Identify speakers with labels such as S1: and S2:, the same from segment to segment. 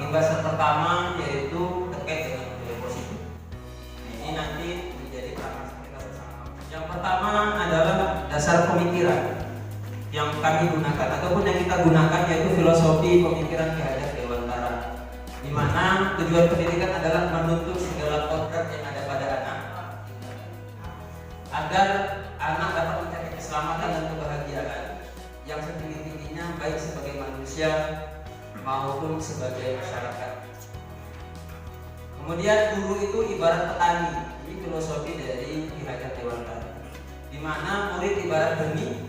S1: Pembahasan pertama yaitu terkait dengan budaya positif. Nah, ini nanti menjadi perhatian kita bersama. Yang pertama adalah dasar pemikiran yang kami gunakan ataupun yang kita gunakan yaitu filosofi pemikiran Ki Hajar Dewantara, di mana tujuan pendidikan adalah menuntut segala kodrat yang ada pada anak agar anak dapat mencapai keselamatan dan kebahagiaan yang setinggi-tingginya baik sebagai manusia maupun sebagai masyarakat. Kemudian guru itu ibarat petani. Ini filosofi dari Ki Hajar Dewantara, di mana murid ibarat benih.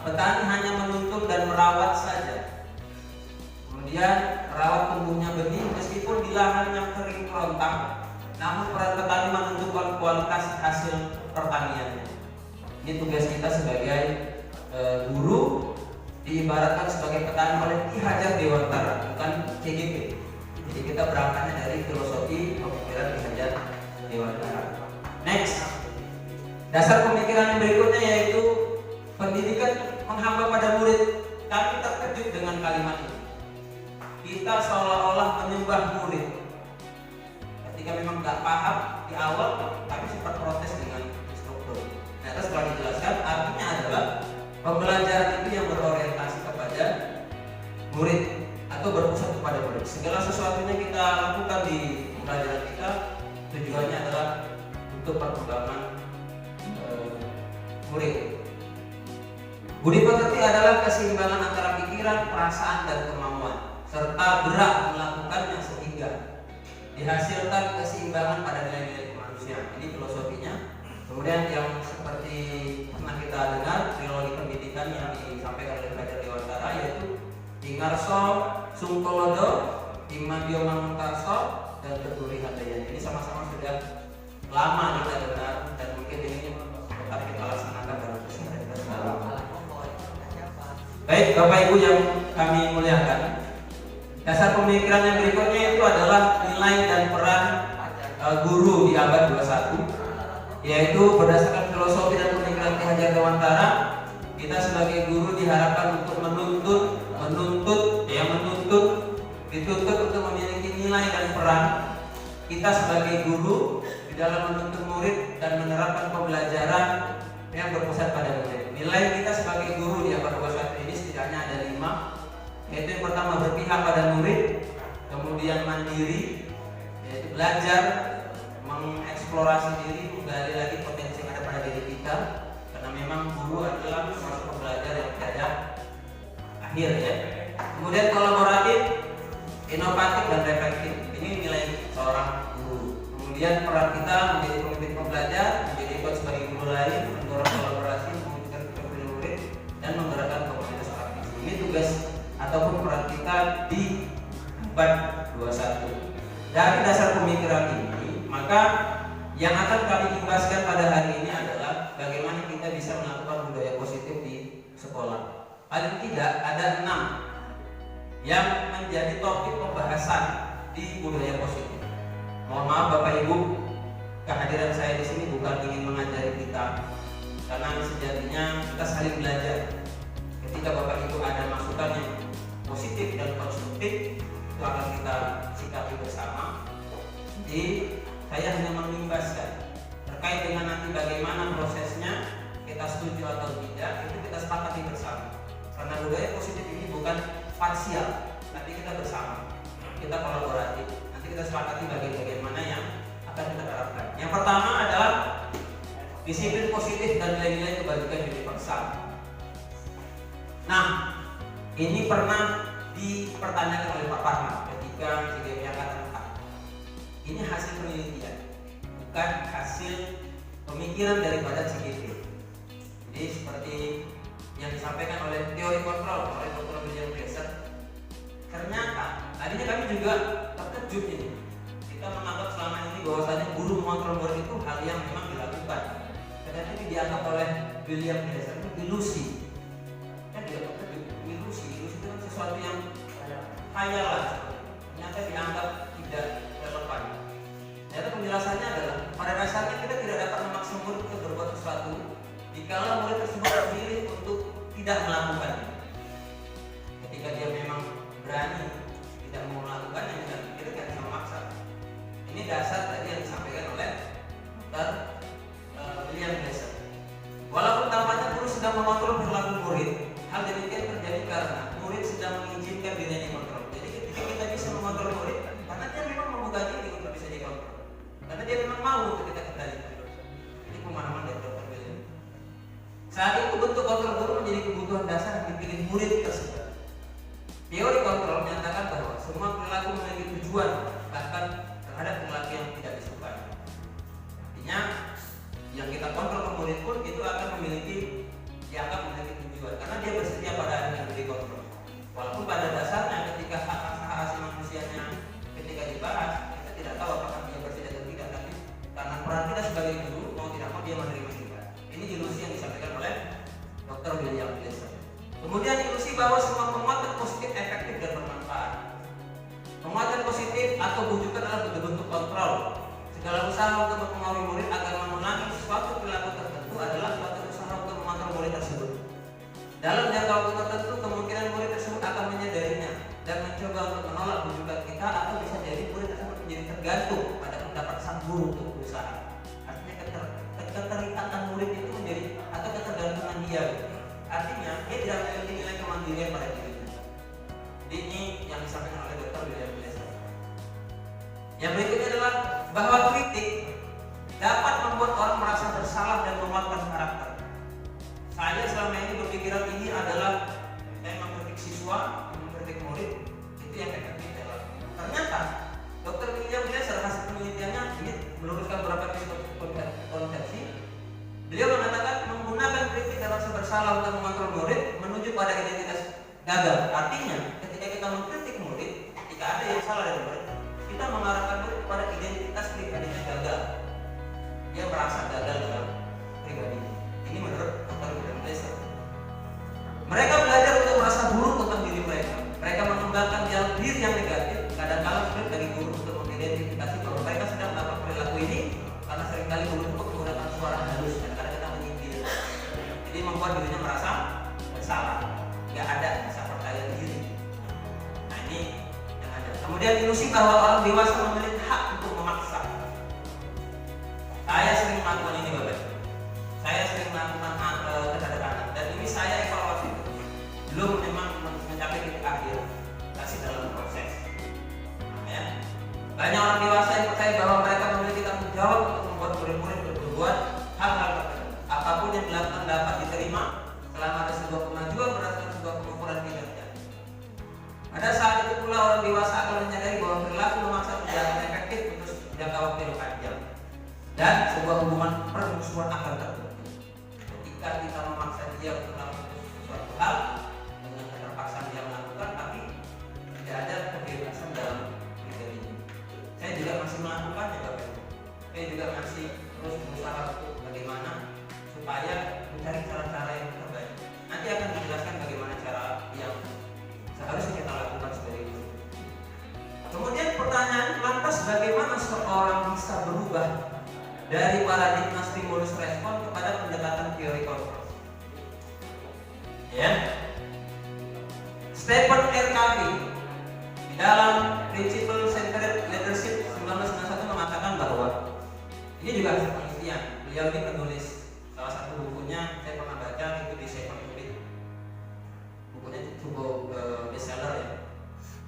S1: Petani hanya menuntun dan merawat saja. Kemudian merawat tumbuhnya benih meskipun di lahan yang kering kerontang, namun peran petani menentukan kualitas hasil pertaniannya. Ini tugas kita sebagai guru, diibaratkan sebagai petani oleh Ki Hajar Dewantara, bukan CGP. Jadi kita berangkatnya dari filosofi pemikiran Ki Hajar Dewantara. Next, dasar pemikiran yang berikutnya yaitu pendidikan menghamba pada murid. Kami terkejut dengan kalimat ini. Kita seolah-olah menyembah murid. Ketika memang nggak paham di awal, tapi sempat protes dengan instruktur. Nah, terus setelah dijelaskan, artinya adalah pembelajaran itu yang berorientasi kepada murid atau berpusat kepada murid. Segala sesuatunya kita lakukan di pembelajaran kita tujuannya adalah untuk perkembangan murid. Budi pekerti adalah keseimbangan antara pikiran, perasaan, dan kemauan, serta gerak melakukannya sehingga dihasilkan keseimbangan pada nilai-nilai kemanusiaan. Ini filosofinya. Kemudian yang seperti pernah kita dengar trilogi pendidikan yang disampaikan oleh Ki Hajar Dewantara yaitu Ingarso, Sungkolodo, Imadio Mangunkarso, dan Keduri Handayani. Ini sama-sama sudah lama kita dengar dan mungkin ini tetap kita laksanakan dalam keseharian kita sekarang. Baik, Bapak Ibu yang kami muliakan, dasar pemikiran yang berikutnya itu adalah nilai dan peran guru di abad 21, yaitu berdasarkan filosofi dan pemikiran Ki Hajar Dewantara. Kita sebagai guru diharapkan untuk dituntut untuk memiliki nilai dan peran. Kita sebagai guru di dalam menuntut murid dan menerapkan pembelajaran yang berpusat pada murid. Nilai kita sebagai guru di abad 21 ini setidaknya ada 5, yaitu yang pertama berpihak pada murid, kemudian mandiri, yaitu belajar, mengeksplorasi diri, menggali lagi potensi yang ada pada diri kita, karena memang guru adalah suatu pembelajar yang tiada akhir ya. Kemudian kolaboratif, inovatif, dan reflektif. Ini nilai seorang guru. Kemudian peran kita menjadi pemimpin pembelajar, menjadi coach bagi guru lain, mendorong kolaborasi, mewujudkan kepentingan murid, dan menggerakkan komunitas aktif. Ini tugas ataupun peran kita di abad 21. Dari dasar pemikiran ini, maka yang akan kami imbaskan pada hari ini adalah bagaimana kita bisa melakukan budaya positif di sekolah. Paling tidak ada 6 yang menjadi topik pembahasan di budaya positif. Mohon maaf Bapak Ibu, kehadiran saya di sini bukan ingin mengajari kita, karena sejatinya kita saling belajar. Ketika Bapak Ibu ada masukan yang positif dan konstruktif, itu akan kita sikapi bersama. Jadi saya hanya mengimbaskan terkait dengan nanti bagaimana prosesnya, kita setuju atau tidak, itu kita sepakati bersama. Karena budaya positif ini bukan parsial, tapi kita bersama, kita kolaboratif. Nanti kita sepakati bagian-bagian mana yang akan kita terapkan. Yang pertama adalah disiplin positif dan nilai-nilai kebajikan universal. Nah, ini pernah dipertanyakan oleh Pak Parman ketika CGP Angkatan 4. Ini hasil penelitian, bukan hasil pemikiran daripada CGP. Jadi seperti yang disampaikan oleh teori kontrol oleh Dr. William Glasser, ternyata tadinya kami juga terkejut ini. Kita menganggap selama ini bahwasanya guru mengontrol murid itu hal yang memang dilakukan. Ternyata ini dianggap oleh William Glasser itu ilusi. Kan dia terkejut, ilusi itu kan sesuatu yang khayalan. Ternyata dianggap tidak relevan. Ternyata penjelasannya adalah pada dasarnya kita tidak dapat memaksa murid untuk berbuat sesuatu jikalau murid tersebut memilih untuk tidak melakukannya. Ketika dia memang berani tidak mau melakukannya, kita tidak bisa memaksa. Ini dasar tadi yang disampaikan oleh Dr. William Glasser. Walaupun tampaknya guru sedang mengontrol perilaku murid, hal demikian terjadi karena murid sedang mengizinkan dirinya dikontrol. Jadi ketika kita bisa mengontrol murid, karena dia memang membuka diri untuk bisa dikontrol, karena dia memang mau untuk kita kendalikan. Ini pemahaman dari Dr. William. Saat itu bentuk kontrol guru menjadi kebutuhan dasar yang dipilih murid tersebut. Teori kontrol menyatakan bahwa semua perilaku memiliki tujuan, bahkan terhadap perilaku yang tidak disukai. Artinya, yang kita kontrol ke murid pun itu akan dianggap memiliki tujuan, karena dia bersedia pada yang dikontrol. Walaupun pada dasarnya ketika hak asasi manusianya ketika dibahas, kita tidak tahu apakah dia bersedia atau tidak, tapi karena peran kita sebagai guru mau tidak mau dia menerima kita. Ini ilusi yang disampaikan oleh Dr. William Glasser. Kemudian ilusi bahwa semua penguatan positif efektif dan bermanfaat. Penguatan positif atau bujukan adalah bentuk-bentuk kontrol. Segala usaha untuk mempengaruhi murid agar mengulangi suatu perilaku tertentu adalah suatu usaha untuk mengontrol murid tersebut. Dalam jangka waktu tertentu, kemungkinan murid tersebut akan menyadarinya dan mencoba untuk menolak bujukan kita, atau bisa jadi murid tersebut menjadi tergantung pada pendapat sang guru untuk berusaha. Artinya keterikatan murid itu menjadi atau ketergantungan dia. Artinya dia tidak memiliki nilai kemandirian pada dirinya. Jadi ini yang disampaikan oleh Dr. William Glasser. Yang berikutnya adalah bahwa kritik dapat membuat orang merasa bersalah dan menguatkan karakter. Saya selama ini berpikiran ini adalah saya mengkritik siswa, mengkritik murid, itu yang efektif adalah. Ternyata Dr. William Glasser hasil penelitiannya ini meluruskan beberapa konsepsi. Beliau mengatakan menggunakan kritik dalam rasa bersalah untuk mengontrol murid menuju pada identitas gagal. Artinya ketika kita mengkritik murid, ketika ada yang salah dari murid, kita mengarahkan murid kepada identitas pribadinya gagal. Dia merasa gagal dalam pribadinya. Ini menurut Dr. William Glasser. Mereka belajar untuk merasa buruk tentang diri mereka. Mereka mengembangkan jalan diri yang negatif. Kadang-kadang sulit bagi guru untuk mengidentifikasi bahwa mereka sedang melakukan perilaku ini, karena seringkali guru itu menggunakan suara halus dan kadang-kadang menyindir. Jadi membuat dirinya merasa bersalah, nggak ada rasa percaya diri. Nah ini yang ada. Kemudian ilusi bahwa orang dewasa memiliki hak untuk memaksa. Saya sering melakukan ini, Bapak. Saya sering melakukan terhadap anak, dan ini saya evaluasi belum memang mencapai titik akhir, masih dalam proses. Ya. Banyak orang dewasa yang percaya bahwa mereka memiliki tanggung jawab untuk membuat murid-murid berbuat hal-hal tertentu. Apapun yang dilakukan dapat diterima selama ada sebuah kemajuan berdasarkan sebuah pengukuran kinerja. Pada saat itu pula orang dewasa akan menyadari bahwa perilaku memaksa tidak akan efektif untuk jangka waktu yang panjang, dan sebuah hubungan permusuhan akan terbentuk. Ketika kita memaksa dia untuk melakukan sesuatu hal dengan keterpaksaan dia melakukan, tapi tidak ada kebebasan dalam dirinya. Saya juga masih melakukannya, Bapak. Saya juga masih terus berusaha untuk bagaimana supaya mencari cara-cara yang terbaik. Nanti akan dijelaskan bagaimana cara yang seharusnya kita lakukan sebagai itu. Kemudian pertanyaan, lantas bagaimana seorang bisa berubah dari paradigma stimulus respon kepada pendekatan teori kontrol? Ya, Stephen R. Covey di dalam Principle Centered Leadership 1999 1991 mengatakan bahwa ini juga hasil penelitian. Beliau ini penulis salah satu bukunya saya pernah baca, itu di Seven Habits. Bukunya cukup bestseller ya.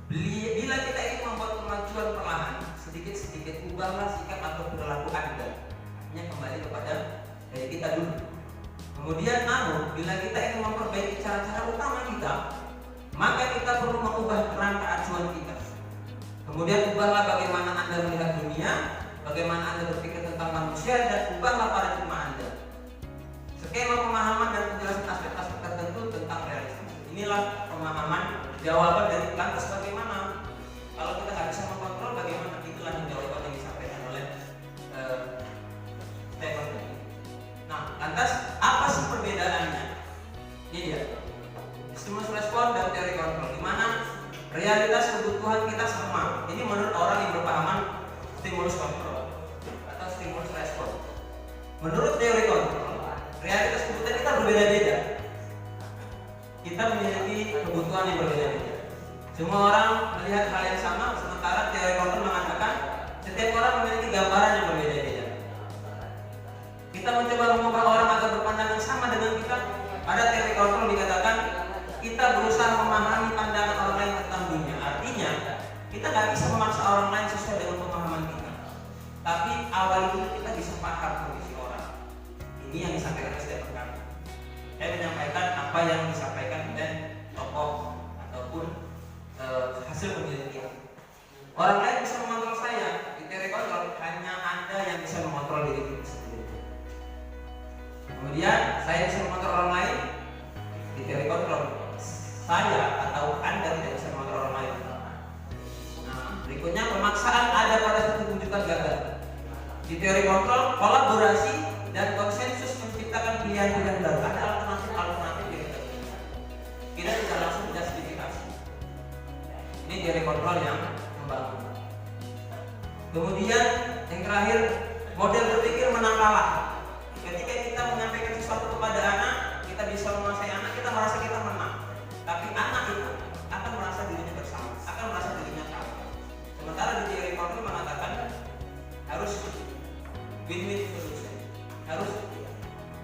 S1: Bila kita ingin membuat kemajuan perlahan, sedikit-sedikit ubahlah sikap atau perilaku Anda. Ini kembali kepada dari kita dulu. Kemudian namun bila kita ingin memperbaiki cara-cara utama kita, maka kita perlu mengubah kerangka acuan kita. Kemudian ubahlah bagaimana Anda melihat dunia, bagaimana Anda berpikir tentang manusia, dan ubahlah paradigma Anda. Skema pemahaman dan penjelasan aspek-aspek tertentu tentang realisme. Inilah pemahaman jawaban dari lantas bagaimana. Kalau kita nggak bisa mengkontrol bagaimana, itulah jawaban yang disampaikan oleh Stephen Covey. Nah, lantas apa sih perbedaannya? Ini dia. Stimulus respon dan teori kontrol, di mana realitas kebutuhan kita sama. Ini menurut orang yang berpahaman stimulus kontrol atau stimulus respon. Menurut teori kontrol, realitas kebutuhan kita berbeda-beda. Kita memiliki kebutuhan yang berbeda-beda. Semua orang melihat hal yang sama, sementara teori kontrol mengatakan setiap orang memiliki gambaran yang berbeda-beda. Kita mencoba mengubah orang agar berpandangan sama dengan kita. Pada teori kontrol dikatakan kita berusaha memahami pandangan orang lain tentang dunia. Artinya kita nggak bisa memaksa orang lain sesuai dengan pemahaman kita. Tapi awal itu kita bisa paham kondisi orang. Ini yang disampaikan oleh Stephen Covey. Saya menyampaikan apa yang disampaikan oleh tokoh ataupun hasil penelitian. Orang lain bisa mengontrol saya. Di teori kontrol hanya Anda yang bisa mengontrol diri kita sendiri. Kemudian saya bisa mengontrol orang lain. Di teori kontrol saya atau Anda tidak bisa mengontrol orang lain. Nah, berikutnya pemaksaan ada pada satu wujudkan gagal. Di teori kontrol, kolaborasi dan konsensus menciptakan pilihan-pilihan baru. Ada alternatif yang kita punya. Kita tidak langsung justifikasi. Ini teori kontrol yang membangun. Kemudian yang terakhir, model berpikir menang kalah. Ketika kita menyampaikan sesuatu kepada anak, kita bisa menguasai anak, kita merasa kita menang. Tapi anak itu akan merasa dirinya bersama, akan merasa dirinya kalah. Sementara di teori kontrol mengatakan harus win-win solution. Harus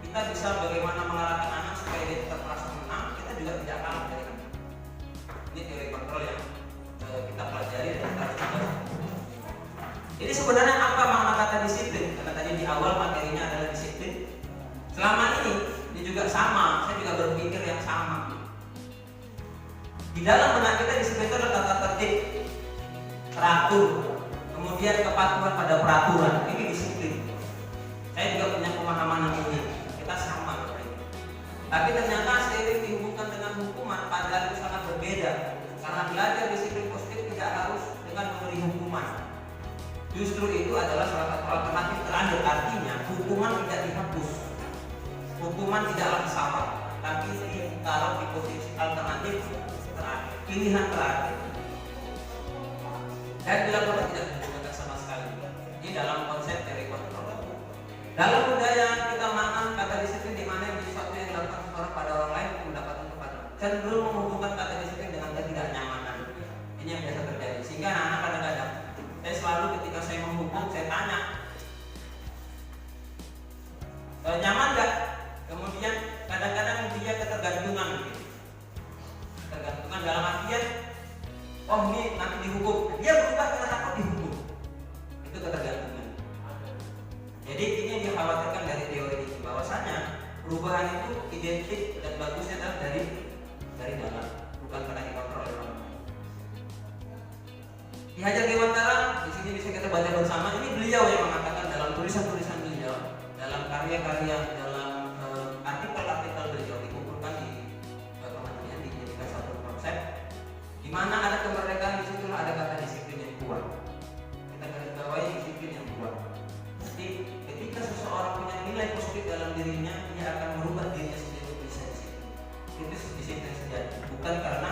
S1: kita bisa bagaimana mengarahkan anak supaya dia tetap merasa menang, kita juga tidak kalah dari anak. Ini teori kontrol yang kita pelajari dan kita harus coba. Jadi sebenarnya apa makna kata disiplin? Karena tadi di awal materinya adalah disiplin. Selama ini juga sama, saya juga berpikir yang sama. Di dalam benak kita disiplin itu adalah tata tertib, teratur, kemudian kepatuhan pada peraturan. Ini disiplin. Saya juga punya pemahaman yang ini. Kita sama. Tapi ternyata seiring dihubungkan dengan hukuman, padahal itu sangat berbeda. Karena belajar disiplin positif tidak harus dengan memberi hukuman. Justru itu adalah salah satu alternatif terakhir. Artinya hukuman tidak dihapus, hukuman tidaklah salah, tapi ditaruh di posisi alternatif terakhir, pilihan terakhir. Dan bila perlu tidak digunakan sama sekali. Ini dalam konsep teori kontrol. Dalam budaya kita makna kata disiplin di mana sesuatu yang dilakukan seseorang pada orang lain untuk mendapatkan kepastian. Cenderung menghubungkan kata disiplin dengan ketidaknyamanan. Ini yang biasa terjadi. Sehingga anak-anak kadang-kadang saya selalu ketika saya menghukum, saya tanya nyaman gak? Kemudian kadang-kadang dia ketergantungan gitu. Ketergantungan dalam artian oh ini nanti dihukum, dia berubah karena takut dihukum. Itu ketergantungan. Jadi ini yang dikhawatirkan dari teori ini, bahwasanya perubahan itu identik dan bagusnya adalah dari dalam, bukan karena dikontrol oleh orang lain. Ki Hajar Dewantara, di sini bisa kita baca bersama. Ini beliau yang mengatakan dalam tulisan-tulisan beliau, dalam karya-karya, dalam artikel-artikel beliau dikumpulkan di kementerian, dijadikan satu konsep. Di mana ada kemerdekaan, disitulah ada kata disiplin yang kuat. Kita garis bawahi disiplin yang kuat. Jadi ketika seseorang punya nilai positif dalam dirinya, dia akan merubah dirinya sendiri untuk bisa disiplin. Itu disiplin sejati, bukan karena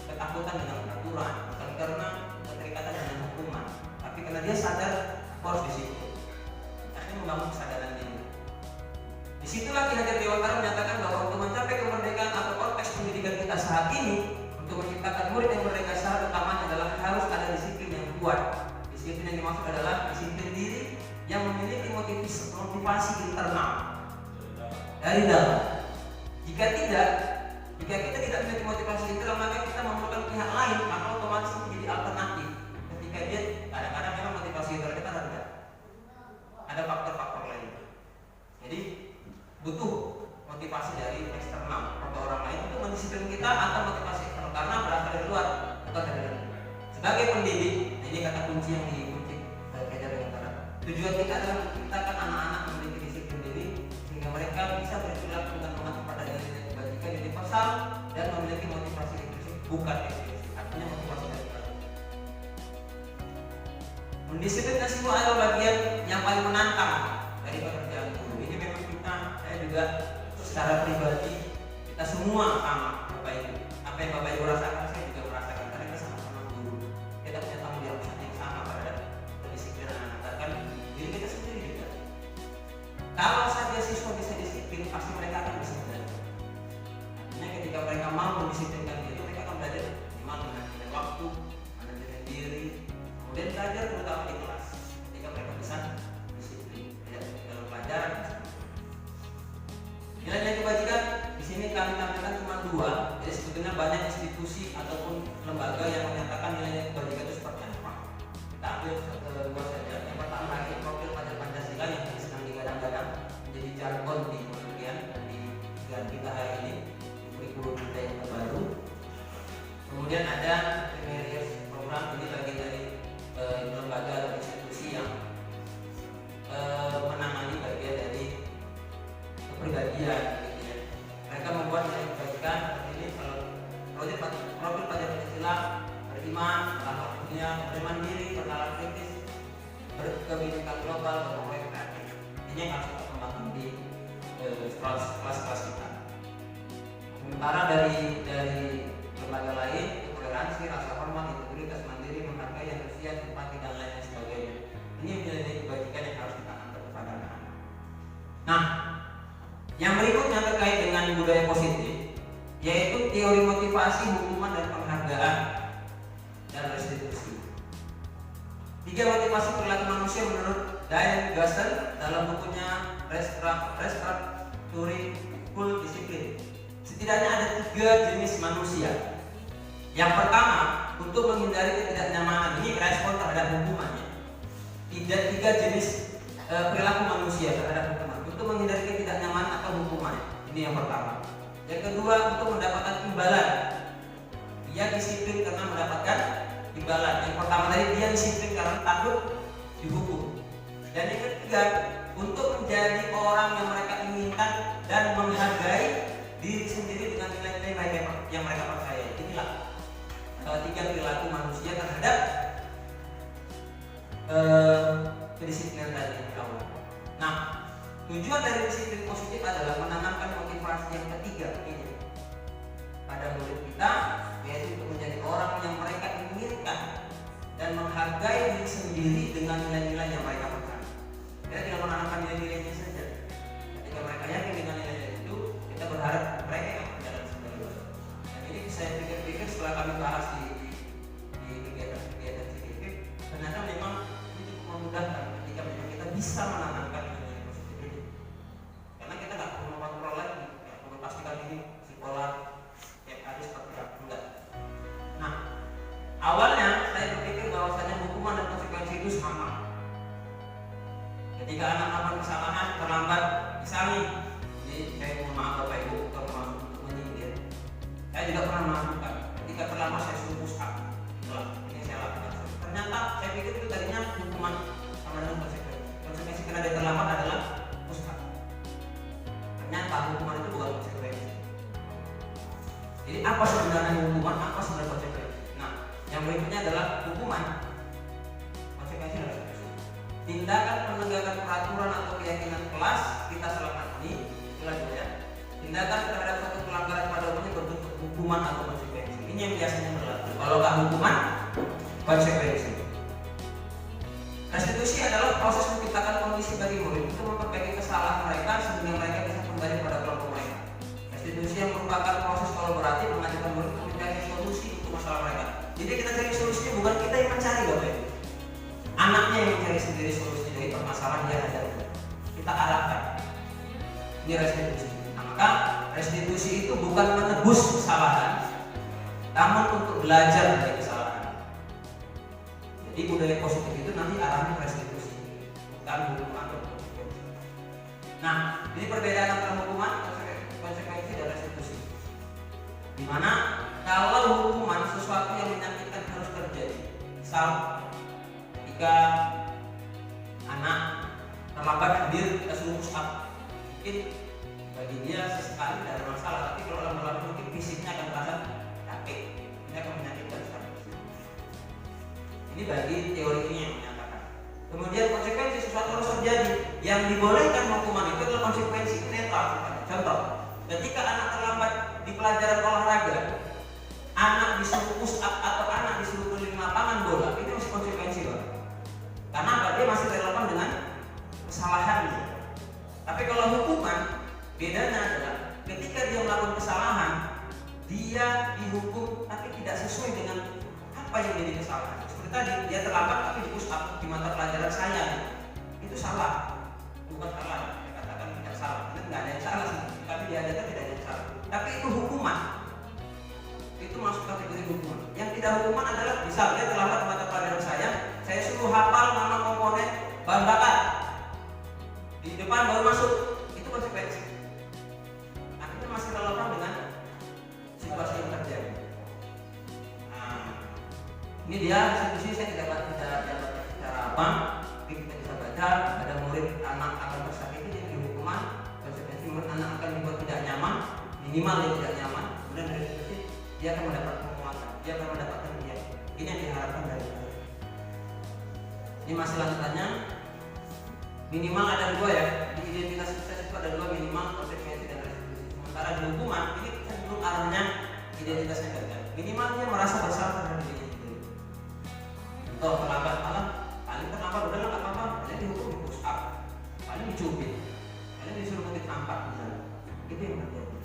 S1: ketakutan dengan peraturan, bukan karena keterikatan dengan hukuman, tapi karena dia sadar harus disiplin. Akhirnya membangun kesadaran diri. Disitulah Ki Hajar Dewantara menyatakan bahwa untuk mencapai kemerdekaan atau konteks pendidikan kita saat ini, untuk menciptakan murid yang merdeka secara utamanya adalah harus ada disiplin yang kuat. Disiplin yang dimaksud adalah sebagai pendidik, ini kata kunci yang dikunci kaidah dengan cara. Tujuan kita adalah menciptakan anak-anak memiliki disiplin diri sehingga mereka bisa berperilaku dengan mengacu pada nilai kebajikan universal dan memiliki motivasi inklusif, bukan eksklusif. Artinya motivasi dari kelas. Mendisiplinkan siswa adalah bagian yang paling menantang dari pekerjaan guru. Ini memang saya juga secara pribadi, kita semua sama Bapak Ibu. Apa yang Bapak Ibu rasakan, saya juga merasakan karena kita sama-sama guru. Kita punya tanggung jawab yang sama pada pendisiplinan anak. Bahkan diri kita sendiri juga. Kalau saja siswa bisa disiplin, pasti mereka akan bisa belajar. Artinya ketika mereka mau mendisiplinkan diri, mereka akan belajar bagaimana manajemen waktu, manajemen diri, kemudian belajar terutama di kelas. Ketika mereka bisa disiplin dalam pelajaran. Nilai-nilai kebajikan di sini kami tampilkan cuma 2. Jadi sebetulnya banyak institusi ataupun lembaga yang menyatakan nilai-nilai kebajikan itu seperti apa. Kita ambil 2 saja. Yang pertama adalah profil pelajar Pancasila yang sedang digadang-gadang menjadi jargon di penelitian di negara kita hari ini, di kurikulum kita yang terbaru. Kemudian ada Primarius program, ini bagian dari lembaga atau institusi yang menangani bagian dari kepribadian gitu ya. Mereka membuat nilai kebajikan seperti ini. Profil pelajar Pancasila: beriman, berakhlak mulia, bermandiri, bernalar kritis, berkebinekaan global, berproyek kreatif. Ini yang harus kita kembangkan di kelas-kelas kita. Sementara dari lembaga lain, toleransi, rasa hormat, integritas, mandiri, menghargai, antusias, empati, dan lain sebagainya. Ini nilai kebajikan yang harus ditanamkan kepada anak-anak. Nah, yang berikutnya terkait dengan budaya positif, yaitu teori motivasi, hukuman, dan penghargaan dan restitusi. 3 motivasi perilaku manusia menurut Diane Gasser dalam bukunya Restructuring Full Discipline. Setidaknya ada 3 jenis manusia. Yang pertama, untuk menghindari ketidaknyamanan, ini respon terhadap hukumannya. 3 jenis perilaku manusia terhadap hukuman. Untuk menghindari ketidaknyamanan atau hukuman, ini yang pertama. Yang kedua, untuk mendapatkan imbalan. Dia disiplin karena mendapatkan imbalan. Yang pertama tadi, dia disiplin karena takut dihukum. Dan yang ketiga, untuk menjadi orang yang mereka inginkan dan menghargai diri sendiri dengan nilai-nilai yang mereka percaya. Inilah 3 perilaku manusia terhadap kedisiplinan tadi yang awal. Nah, tujuan dari disiplin positif adalah menanamkan motivasi yang ketiga ini pada murid kita, yaitu untuk menjadi orang yang mereka inginkan dan menghargai diri sendiri dengan nilai-nilai yang mereka percaya. Kita tidak menanamkan nilai-nilainya saja. Ketika mereka yakin dengan nilai-nilai itu, kita berharap mereka yang berjalan sebaliknya. Dan ini saya pikir-pikir setelah kami bahas di kegiatan CDP, ternyata memang ini cukup memudahkan ketika memang kita bisa menanamkan nilai positif ini. Karena kita nggak perlu mengontrol lagi, nggak perlu pastikan ini sekolah tiap hari seperti apa, enggak. Nah, awalnya saya berpikir bahwasanya hukuman dan konsekuensi itu sama. Ketika anak melakukan kesalahan terlambat, misalnya, ini saya mohon maaf Bapak Ibu kalau mau untuk menyindir. Saya juga pernah melakukan. Ketika terlambat saya suruh push up. Ini saya lakukan. Ternyata saya pikir itu tadinya hukuman sama dengan konsekuensi. Konsekuensi karena dia terlambat adalah push up. Ternyata hukuman itu bukan konsekuensi. Jadi apa sebenarnya hukuman? Apa sebenarnya konsekuensi? Nah, yang berikutnya adalah hukuman. Konsekuensi adalah tindakan penegakan peraturan atau keyakinan kelas kita selama ini, itulah ya. Tindakan terhadap suatu pelanggaran pada umumnya berbentuk hukuman atau konsekuensi. Ini yang biasanya berlaku. Kalau nggak hukuman, konsekuensi. Restitusi adalah proses menciptakan kondisi bagi murid untuk memperbaiki kesalahan mereka sehingga mereka bisa kembali pada kelompok mereka. Restitusi yang merupakan proses kolaboratif mengajukan murid untuk mencari solusi untuk masalah mereka. Jadi kita cari solusinya, bukan kita yang mencari, Bapak Ibu. Anaknya yang mencari sendiri solusi dari permasalahan yang ada. Kita arahkan. Ini restitusi. Nah, maka restitusi itu bukan menebus kesalahan, namun untuk belajar dari kesalahan. Jadi budaya positif itu nanti arahnya restitusi, bukan hukuman atau konsekuensi. Nah, ini perbedaan antara hukuman, konsekuensi dan restitusi. Dimana kalau hukuman sesuatu yang menyakitkan harus terjadi. Misal ketika anak terlambat hadir, kita suruh push up, mungkin bagi dia sesekali tidak ada masalah, tapi kalau lama-lama mungkin fisiknya akan terasa capek, ini akan menyakitkan sekali. Ini bagi teori ini yang menyatakan. Kemudian konsekuensi sesuatu harus terjadi. Yang dibolehkan hukuman itu adalah konsekuensi netral. Contoh, ketika anak terlambat di pelajaran olahraga, anak disuruh push up atau anak disuruh keliling lapangan bola, itu masih konsekuensi, Pak. Karena apa? Dia masih relevan dengan kesalahannya. Tapi kalau hukuman, bedanya adalah ketika dia melakukan kesalahan, dia dihukum tapi tidak sesuai dengan apa yang menjadi kesalahan. Seperti tadi, dia terlambat tapi di push up di mata pelajaran saya, itu salah. Bukan salah, saya katakan tidak salah. Ini nggak ada yang salah sih, tapi dia ada tidak ada yang salah. Tapi itu hukuman. Itu masuk kategori hukuman. Yang tidak hukuman adalah misal dia terlambat di mata pelajaran saya suruh hafal nama komponen bahan bakar. Di depan baru masuk, itu konsekuensi. Nah, itu masih relevan dengan situasi yang terjadi. Nah, ini dia institusi saya tidak dapat secara apa, tapi kita bisa baca ada murid anak akan tersakiti jadi hukuman, konsekuensi murid anak akan dibuat tidak nyaman, minimal dia tidak nyaman, kemudian dari institusi dia akan mendapat penguatan, dia akan mendapatkan dia. Ini yang diharapkan dari kita. Ini masih lanjutannya. Minimal ada dua ya, di identitas sukses itu ada dua, minimal konsekuensi dan restitusi. Sementara di hukuman ini cenderung arahnya identitasnya gagal. Minimal dia merasa bersalah terhadap dirinya sendiri. Contoh terlambat malam, paling terlambat udah nggak apa-apa, paling dihukum di push up, paling dicubit, paling disuruh ngetik sampah misalnya. Itu yang terjadi.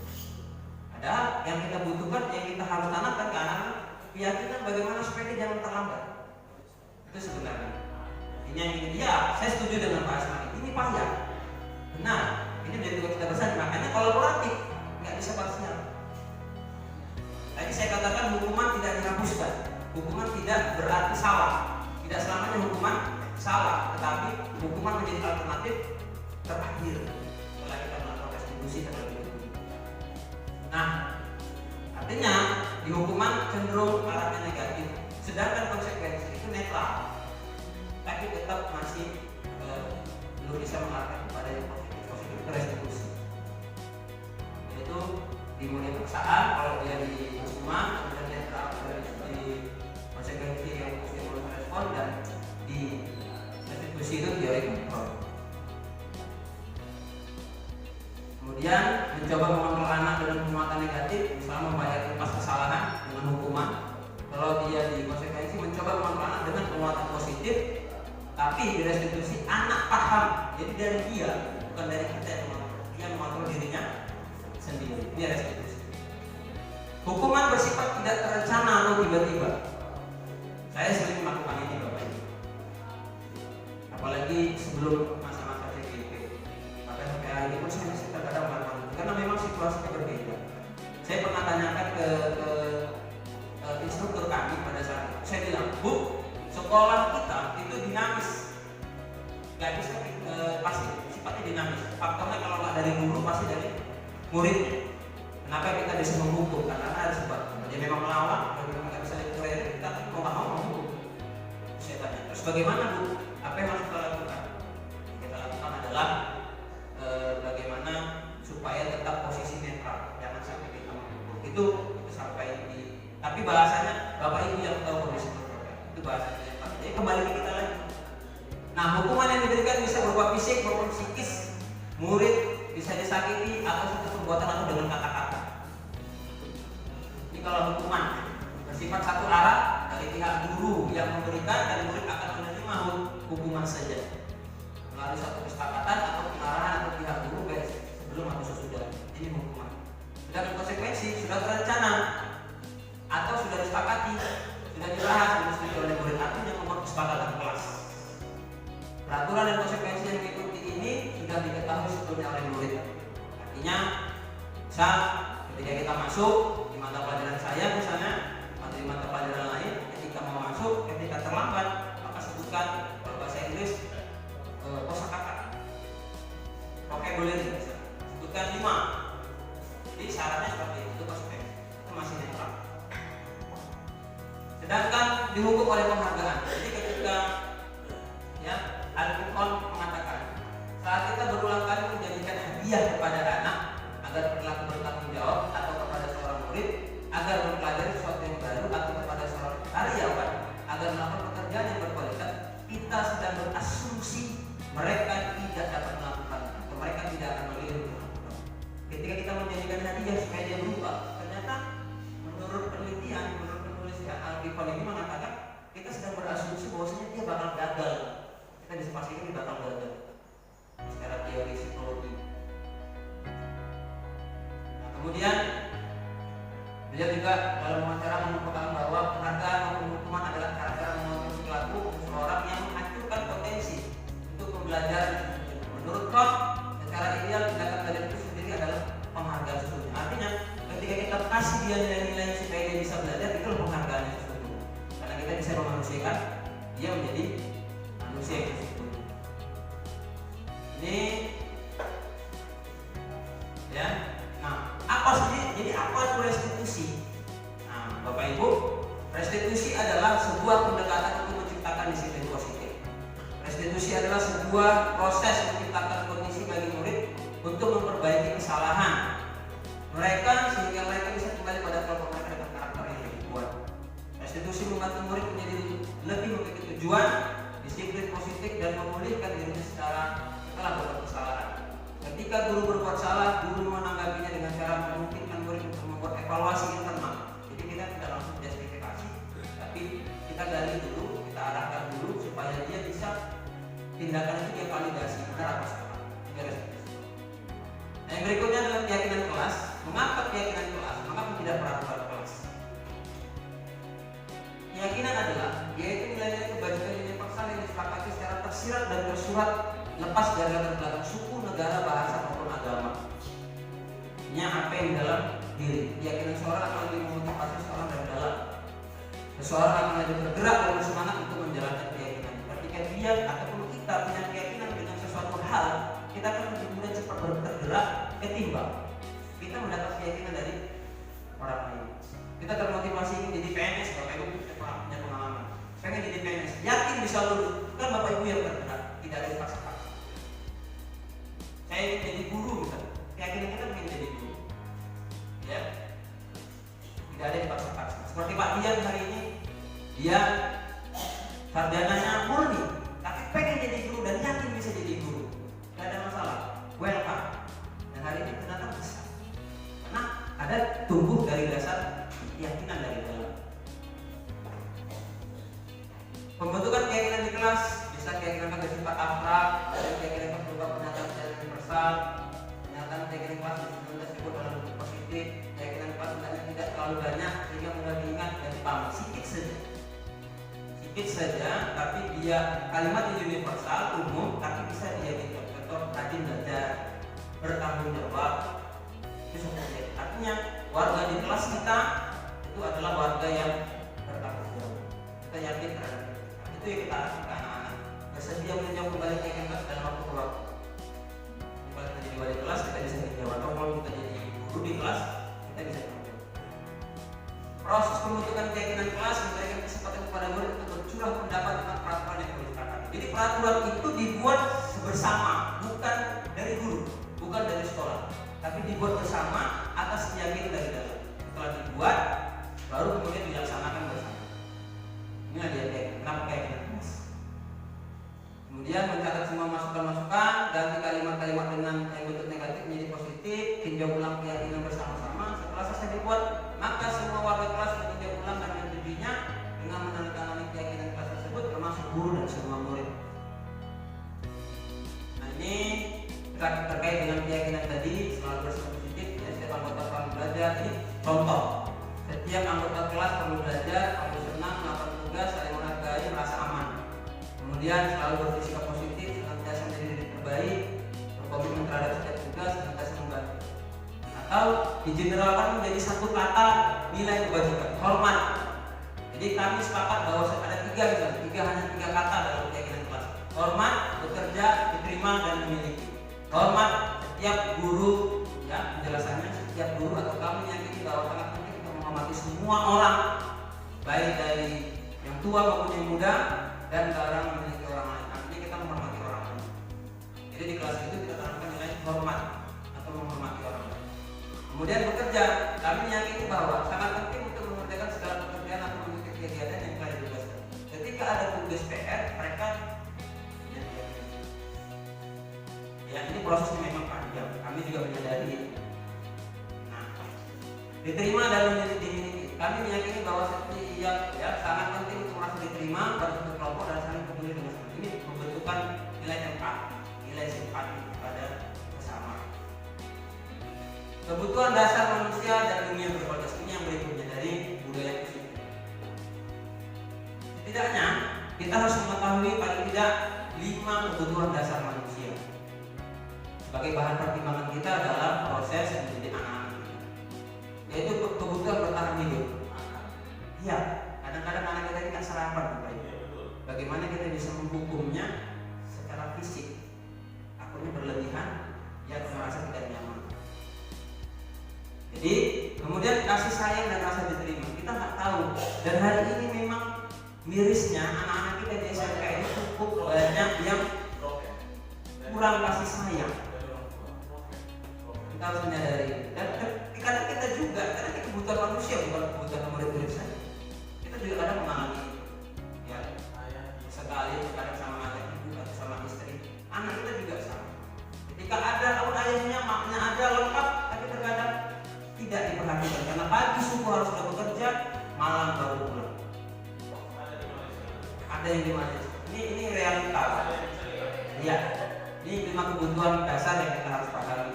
S1: Padahal yang kita butuhkan, yang kita harus tanamkan ke anak-anak, keyakinan bagaimana supaya dia jangan terlambat. Itu sebenarnya. Ini ya, saya setuju dengan Pak Asmani. Ini payah, benar. Ini menjadi tugas kita bersama. Makanya kolaboratif, nggak bisa parsial. Tadi saya katakan hukuman tidak dihapuskan. Hukuman tidak berarti salah. Tidak selamanya hukuman salah, tetapi hukuman menjadi alternatif terakhir setelah kita melakukan restitusi terlebih dahulu. Nah, artinya di hukuman cenderung arahnya negatif, sedangkan konsekuensi itu netral. Tapi tetap masih belum bisa mengarahkan kepada yang positif restitusi. Yaitu dimulai paksaan kalau dia di hukuman, kemudian netral di konsekuensi yang stimulus respon, dan di restitusi itu teori kontrol. Kemudian mencoba mengontrol anak dengan penguatan negatif, misalnya membayar lepas kesalahan dengan hukuman. Kalau dia di konsekuensi mencoba mengontrol anak dengan penguatan positif, tapi di restitusi anak paham, jadi dari dia, bukan dari kita yang mengontrol. Dia mengontrol dirinya sendiri. Ini restitusi. Hukuman bersifat tidak terencana atau tiba-tiba. Saya sering melakukan ini, Bapak Ibu. Apalagi sebelum masa-masa CGP. Maka sampai hari ini pun saya masih terkadang melakukan itu, karena memang situasinya berbeda. Saya pernah tanyakan ke instruktur kami pada saat itu. Saya bilang, Bu, sekolah kita itu dinamis, nggak bisa pasti sifatnya dinamis. Faktornya kalau nggak dari guru pasti dari muridnya. Kenapa kita bisa menghukum? Karena ada sebab. Dia memang melawan, kalau memang nggak bisa ditolerir, kita mau nggak mau menghukum. Saya tanya, terus bagaimana Bu? Apa yang harus kita lakukan? Kita lakukan adalah bagaimana supaya tetap posisi netral, jangan sampai kita menghukum. Itu sampai di. Tapi bahasanya Bapak Ibu yang tahu kondisi itu bahasanya. Jadi kembali ke kita lagi. Nah, hukuman yang diberikan bisa berupa fisik maupun psikis. Murid bisa disakiti atau satu perbuatan atau dengan kata-kata. Ini kalau hukuman bersifat satu arah dari pihak guru yang memberikan, dan murid akan menerima hukuman saja melalui satu kesepakatan atau pengarahan atau pihak guru baik sebelum atau sesudah. Ini hukuman. Sedangkan konsekuensi sudah terencana atau sudah disepakati, sudah dibahas, disetujui oleh murid, artinya membuat kesepakatan kelas. Peraturan dan konsekuensi yang mengikuti ini sudah diketahui sebelumnya oleh murid. Artinya, misal ketika kita masuk di mata pelajaran saya misalnya, atau di mata pelajaran lain, ketika mau masuk, ketika terlambat, maka sebutkan kalau bahasa Inggris kosakata, vocabulary, sebutkan 5. Jadi syaratnya seperti itu, konsekuensi itu masih netral. sedangkan dihukum oleh penghargaan. Jadi ketika ya Al-Quran mengatakan saat kita berulang kali menjadikan hadiah kepada anak agar berlaku bertanggung jawab, atau kepada seorang murid agar mempelajari sesuatu yang baru, atau kepada seorang karyawan agar melakukan pekerjaan yang berkualitas, kita sedang berasumsi mereka tidak dapat melakukan atau mereka tidak akan meliru. Ketika kita menjadikan hadiah supaya dia berubah, ternyata menurut penelitian, menurut penulis Al-Quran ini mengatakan kita sedang berasumsi bahwasanya dia bakal gagal. Kita bisa pastikan dia bakal gagal secara teori psikologi. Nah, kemudian beliau juga dalam wawancara mengumpulkan bahwa penghargaan maupun hukuman adalah cara-cara mengontrol pelaku seseorang yang menghancurkan potensi untuk pembelajaran. Menurut Koch, secara ideal tindakan dari itu sendiri adalah penghargaan sesungguhnya. Artinya ketika kita kasih dia nilai-nilai supaya dia bisa belajar, itu penghargaan yang sesungguhnya. Karena kita bisa memanusiakan dia menjadi manusia yang sesungguhnya. Ini ya. Nah, apa sih? Jadi apa itu restitusi? Nah, Bapak Ibu, restitusi adalah sebuah pendekatan untuk menciptakan disiplin positif. Restitusi adalah sebuah proses menciptakan kondisi bagi murid untuk memperbaiki kesalahan mereka sehingga mereka bisa kembali pada kelompok mereka dengan karakter yang lebih kuat. Restitusi membantu murid menjadi lebih memiliki tujuan, disiplin positif, dan memulihkan dirinya setelah berbuat kesalahan. Ketika guru berbuat salah, guru menanggapinya dengan cara memungkinkan murid untuk membuat evaluasi internal. Jadi kita tidak langsung justifikasi, tapi kita gali dulu, kita arahkan dulu supaya dia bisa tindakan itu dia validasi benar apa salah. Nah, yang berikutnya adalah keyakinan kelas. Mengapa keyakinan kelas? Mengapa tidak peraturan kelas? Keyakinan adalah yaitu nilai-nilai kebajikan universal yang disepakati secara tersirat dan tersurat lepas dari latar belakang suku, negara, bahasa maupun agama. Ini apa yang di dalam diri. Keyakinan seorang akan lebih memotivasi seorang dari dalam. Seseorang akan lebih bergerak dan bersemangat untuk menjalankan keyakinan. Ketika dia ataupun kita punya keyakinan dengan sesuatu hal, kita akan lebih mudah cepat bergerak ketimbang kita mendapat keyakinan dari orang lain. Kita termotivasi ingin jadi PNS, Bapak Ibu punya pengalaman. Pengen jadi PNS, yakin bisa lulus. Kan Bapak Ibu yang bergerak, tidak ada dipaksa-paksa. Saya ingin jadi guru misalnya, keyakinan kita ingin jadi guru, ya, tidak ada dipaksa-paksa. Seperti Pak Dian hari ini, dia sarjananya murni, tapi pengen jadi guru dan yakin bisa jadi guru, tidak ada masalah, welcome. Dan hari ini ternyata bisa, karena ada tumbuh dari dasar keyakinan dari dalam. Pembentukan keyakinan di kelas bisa keyakinan bersifat abstrak, dari keyakinan berupa pernyataan secara universal, pernyataan keyakinan kelas disebut dalam bentuk positif, keyakinan kelas sebenarnya tidak terlalu banyak sehingga mudah diingat dan dipahami, sedikit saja, tapi dia kalimat yang universal, umum, tapi bisa dia contoh rajin belajar, bertanggung jawab, itu seperti itu. Artinya warga di kelas kita itu adalah warga yang bertanggung jawab. Kita yakin terhadap itu yang kita arahkan ke anak-anak, bersedia menjawab kembali keyakinan kelas dalam waktu ke waktu. Kalau kita jadi wali kelas kita bisa menjawab, atau kalau kita jadi guru di kelas kita bisa menjawab. Proses pembentukan keyakinan kelas memberikan kesempatan kepada murid untuk bercurah pendapat tentang peraturan yang perlu disepakati. Jadi peraturan itu dibuat bersama, bukan dari guru, bukan dari sekolah, tapi dibuat bersama atas keyakinan dari dalam. Setelah dibuat, baru kemudian dilaksanakan bersama. Inilah dia kenapa keyakinan kelas. Kemudian mencatat semua masukan-masukan, ganti kalimat-kalimat dengan yang bentuk negatif menjadi positif, tinjau ulang keyakinan bersama-sama. Setelah selesai dibuat, maka semua warga kelas meninjau ulang dan menyetujuinya dengan menandatangani keyakinan kelas tersebut, termasuk guru dan semua murid. Nah, ini terkait dengan keyakinan tadi, selalu bersifat positif. Ya, setiap anggota perlu belajar. Ini contoh. Setiap anggota kelas perlu belajar, perlu senang, melakukan tugas, saling menghargai, merasa aman. Kemudian selalu bersikap positif, senantiasa menjadi diri terbaik, berkomitmen terhadap setiap tugas, senantiasa membantu. Atau digeneralkan menjadi satu kata nilai kebajikan, hormat. Jadi kami sepakat bahwa ada hanya tiga kata dalam keyakinan kelas: hormat, bekerja, diterima, dan memiliki. Hormat setiap guru, ya penjelasannya setiap guru atau kami meyakini bahwa sangat penting untuk menghormati semua orang, baik dari tua maupun yang muda, dan barang memiliki orang lain. Artinya kita menghormati orang lain. Jadi di kelas itu kita tanamkan nilai hormat atau menghormati orang lain. Kemudian bekerja, kami meyakini bahwa sangat penting untuk mengerjakan segala pekerjaan atau mengikuti kegiatan yang telah ditugaskan. Ketika ada tugas PR, mereka ya ini prosesnya memang panjang. Kami juga menyadari itu. Nah, diterima dan dimiliki. Kami meyakini bahwa setiap sangat penting untuk merasa diterima, bersatu kelompok dan saling peduli dengan sesama. Ini membentukkan nilai empati, nilai simpati kepada sesama. Kebutuhan dasar manusia dan dunia berkualitas, ini yang berikutnya dari budaya positif. Setidaknya kita harus mengetahui paling tidak 5 kebutuhan dasar manusia. Sebagai bahan pertimbangan kita dalam proses mendidik anak-anak kita, yaitu kebutuhan bertahan hidup. Iya, kadang-kadang anak kita ini nggak sarapan, Bapak Ibu. Bagaimana kita bisa menghukumnya secara fisik? Takutnya berlebihan, ya merasa tidak nyaman. Jadi kemudian kasih sayang dan rasa diterima, kita nggak tahu. Dan hari ini memang mirisnya anak-anak kita di SMK ini cukup banyak yang kurang kasih sayang. Kita harus menyadari. Dan kadang kita juga, karena kita kebutuhan manusia bukan kebutuhan murid-murid saja. Kita juga kadang mengalami ya sekali kadang sama anak ibu atau sama istri. Anak kita juga sama. Ketika ada lauk ayamnya, maknya ada lengkap, tapi terkadang tidak diperhatikan karena pagi subuh harus sudah bekerja, malam baru pulang. Ada yang di Malaysia. Ini realita. Iya. Ini 5 kebutuhan dasar yang kita harus pahami.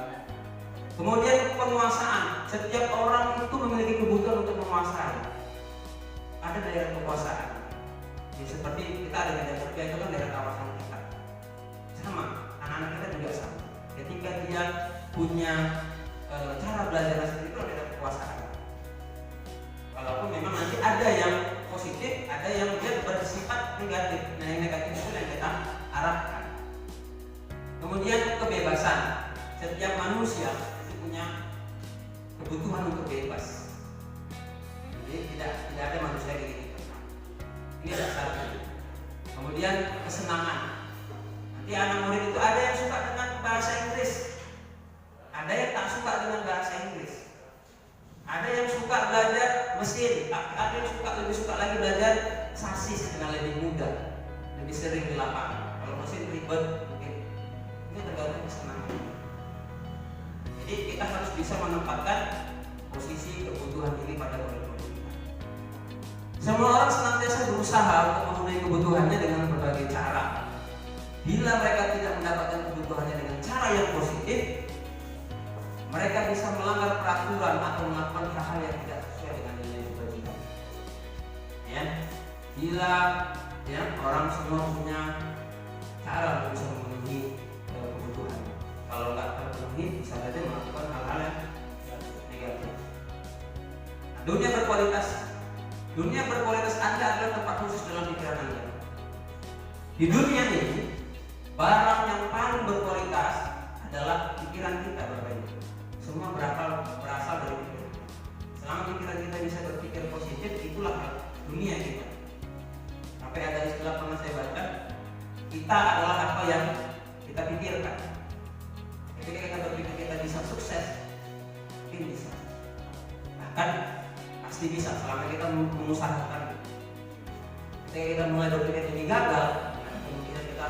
S1: Kemudian penguasaan. Setiap orang itu memiliki kebutuhan untuk menguasai. Ada daerah kekuasaan. Ya, seperti kita ada daerah kerja itu kan daerah kawasan kita. Sama, anak-anak kita juga sama. Ketika dia punya cara belajar sendiri itu ada kekuasaan. Walaupun memang nanti ada yang positif, ada yang dia bersifat negatif. Nah, yang negatif itu yang kita harapkan. Kemudian kebebasan. Setiap manusia itu punya kebutuhan untuk bebas. Jadi tidak ada manusia kayak gitu. Ini dasarnya. Kemudian kesenangan. Nanti anak murid itu ada yang suka dengan bahasa Inggris, ada yang tak suka dengan bahasa Inggris, ada yang suka belajar mesin, ada yang lebih suka lagi belajar sasis karena lebih mudah, lebih sering di lapangan. Kalau mesin ribet mungkin. Ini tergantung kesenangan. Jadi kita harus bisa menempatkan posisi kebutuhan ini pada murid-murid kita. Semua orang senantiasa berusaha untuk memenuhi kebutuhannya dengan berbagai cara. Bila mereka tidak mendapatkan kebutuhannya dengan cara yang positif, mereka bisa melanggar peraturan atau melakukan hal-hal yang tidak sesuai dengan nilai kebajikan. Ya, bila orang semua punya cara untuk bisa memenuhi kebutuhan. Kalau nggak terpenuhi, bisa saja melakukan hal-hal yang negatif. Nah, dunia berkualitas Anda adalah tempat khusus dalam pikiran Anda. Di dunia ini, barang yang paling berkualitas adalah pikiran kita, Bapak Ibu. Semua berasal dari pikiran. Selama pikiran kita bisa berpikir positif, itulah dunia kita. Sampai ada istilah pernah saya baca, kita adalah apa yang kita pikirkan. Ketika kita berpikir kita bisa sukses, mungkin bisa. Bahkan pasti bisa selama kita mengusahakan. Ketika kita mulai berpikir ini gagal, kemungkinan kita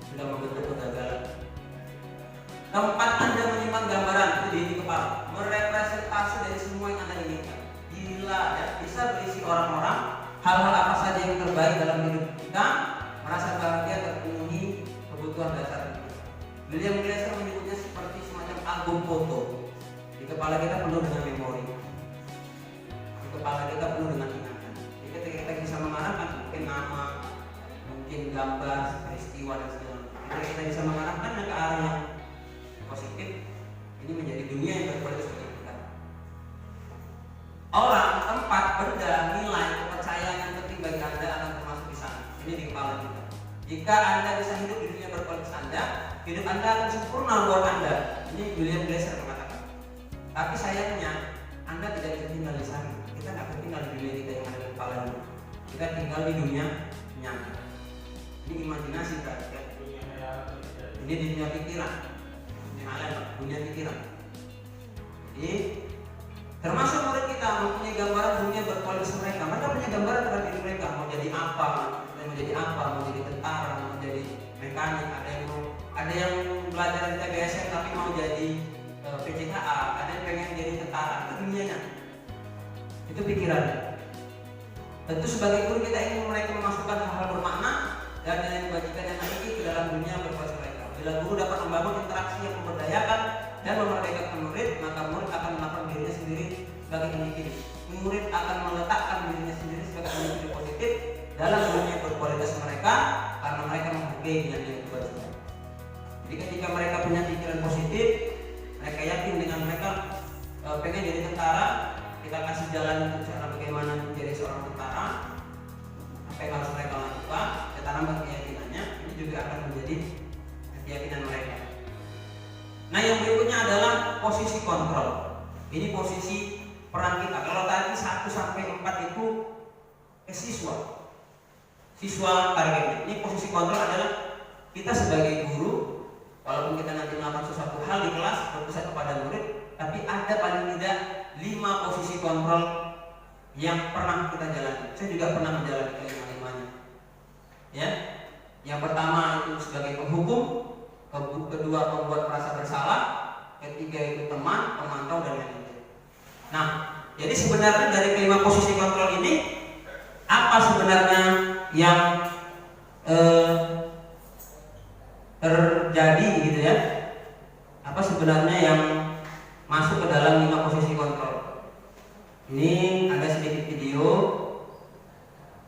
S1: sudah membentuk kegagalan. Tempat Anda menyimpan gambaran itu di kepala, merepresentasi dari semua yang Anda inginkan. Gila ya, bisa berisi orang-orang, hal-hal apa saja yang terbaik dalam hidup kita, merasa bahagia terpenuhi kebutuhan dasar kita. William Glasser menyebutnya seperti semacam album foto. Di kepala kita penuh dengan memori. Di kepala kita penuh dengan ingatan. Jadi ketika kita bisa mengarahkan mungkin nama, mungkin gambar, peristiwa dan segala macam. Ketika kita bisa mengarahkannya ke arah yang positif, ini menjadi dunia yang berkualitas bagi kita. Orang, tempat, benda, nilai, kepercayaan yang penting bagi Anda akan termasuk di sana. Ini di kepala kita. Jika Anda bisa hidup di dunia berkualitas Anda, hidup Anda akan sempurna buat Anda. Ini William Glasser mengatakan. Tapi sayangnya Anda tidak bisa tinggal di sana. Kita nggak bisa tinggal di dunia kita yang ada di kepala ini. Kita tinggal di dunia nyata. Ini imajinasi kan? Ini di dunia pikiran, dunia alam, dunia pikiran. Jadi termasuk murid kita mempunyai gambaran dunia berkualitas mereka. Mereka punya gambaran terhadap diri mereka, mau jadi apa, mau jadi tentara, mau jadi mekanik, ada yang belajar di TBSN tapi mau jadi PCKA, ada yang pengen jadi tentara. Itu dunianya, itu pikirannya. Tentu sebagai guru kita ingin mereka memasukkan hal-hal bermakna dan yang kebajikan yang hakiki ke dalam dunia berkualitas mereka. Bila guru dapat membangun interaksi yang memberdayakan dan memerdekakan murid, maka murid akan melakukan dirinya sendiri sebagai individu. Murid akan meletakkan dirinya sendiri sebagai individu positif dalam dunia berkualitas mereka karena mereka menghargai nilai kebajikan. Jadi ketika mereka punya pikiran positif, mereka yakin dengan mereka pengen jadi tentara, kita kasih jalan untuk cara bagaimana menjadi seorang tentara, apa yang harus mereka lakukan, kita tanamkan keyakinannya, ini juga akan menjadi keyakinan mereka. Nah, yang berikutnya adalah posisi kontrol. Ini posisi peran kita. Kalau tadi 1 sampai 4 itu siswa targetnya. Ini posisi kontrol adalah kita sebagai guru, walaupun kita nanti melakukan sesuatu hal di kelas berpusat kepada murid, tapi ada paling tidak 5 posisi kontrol yang pernah kita jalani. Saya juga pernah menjalani kelima-limanya. Ya, yang pertama itu sebagai penghukum, kedua pembuat merasa bersalah, ketiga itu teman, pemantau dan lain-lain. Nah, jadi sebenarnya dari kelima posisi kontrol ini apa sebenarnya yang terjadi gitu ya? Apa sebenarnya yang masuk ke dalam 5 posisi kontrol? Ini ada sedikit video,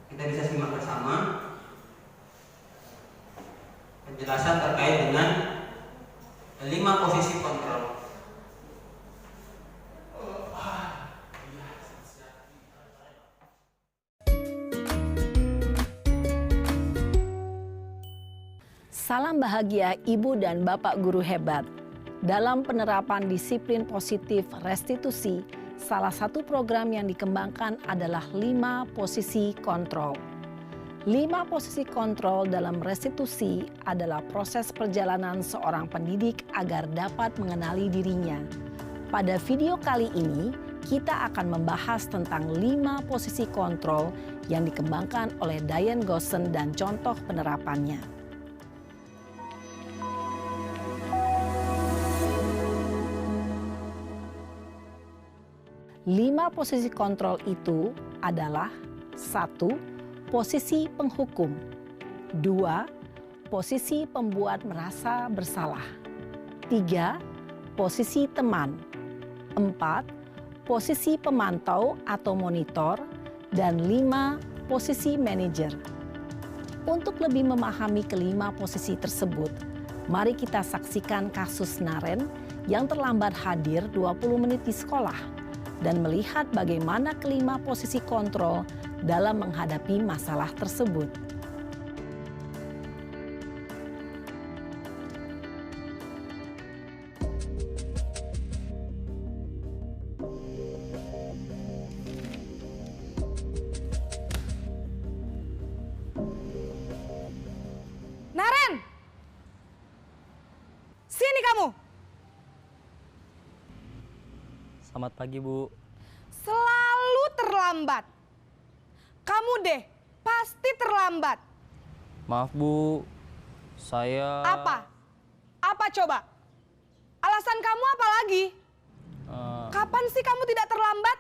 S1: kita bisa simak bersama penjelasan terkait dengan 5 posisi kontrol.
S2: Salam bahagia Ibu dan Bapak guru hebat. Dalam penerapan disiplin positif restitusi, salah satu program yang dikembangkan adalah 5 posisi kontrol. 5 posisi kontrol dalam restitusi adalah proses perjalanan seorang pendidik agar dapat mengenali dirinya. Pada video kali ini, kita akan membahas tentang 5 posisi kontrol yang dikembangkan oleh Diane Goossen dan contoh penerapannya. 5 posisi kontrol itu adalah 1. Posisi penghukum. 2. Posisi pembuat merasa bersalah. 3. Posisi teman. 4. Posisi pemantau atau monitor. Dan 5. Posisi manajer. Untuk lebih memahami kelima posisi tersebut, mari kita saksikan kasus Naren yang terlambat hadir 20 menit di sekolah dan melihat bagaimana kelima posisi kontrol dalam menghadapi masalah tersebut.
S3: Naren! Sini kamu!
S4: Selamat pagi, Bu.
S3: Selalu terlambat. Kamu deh, pasti terlambat.
S4: Maaf, Bu. Saya...
S3: Apa? Apa coba? Alasan kamu apa lagi? Kapan sih kamu tidak terlambat?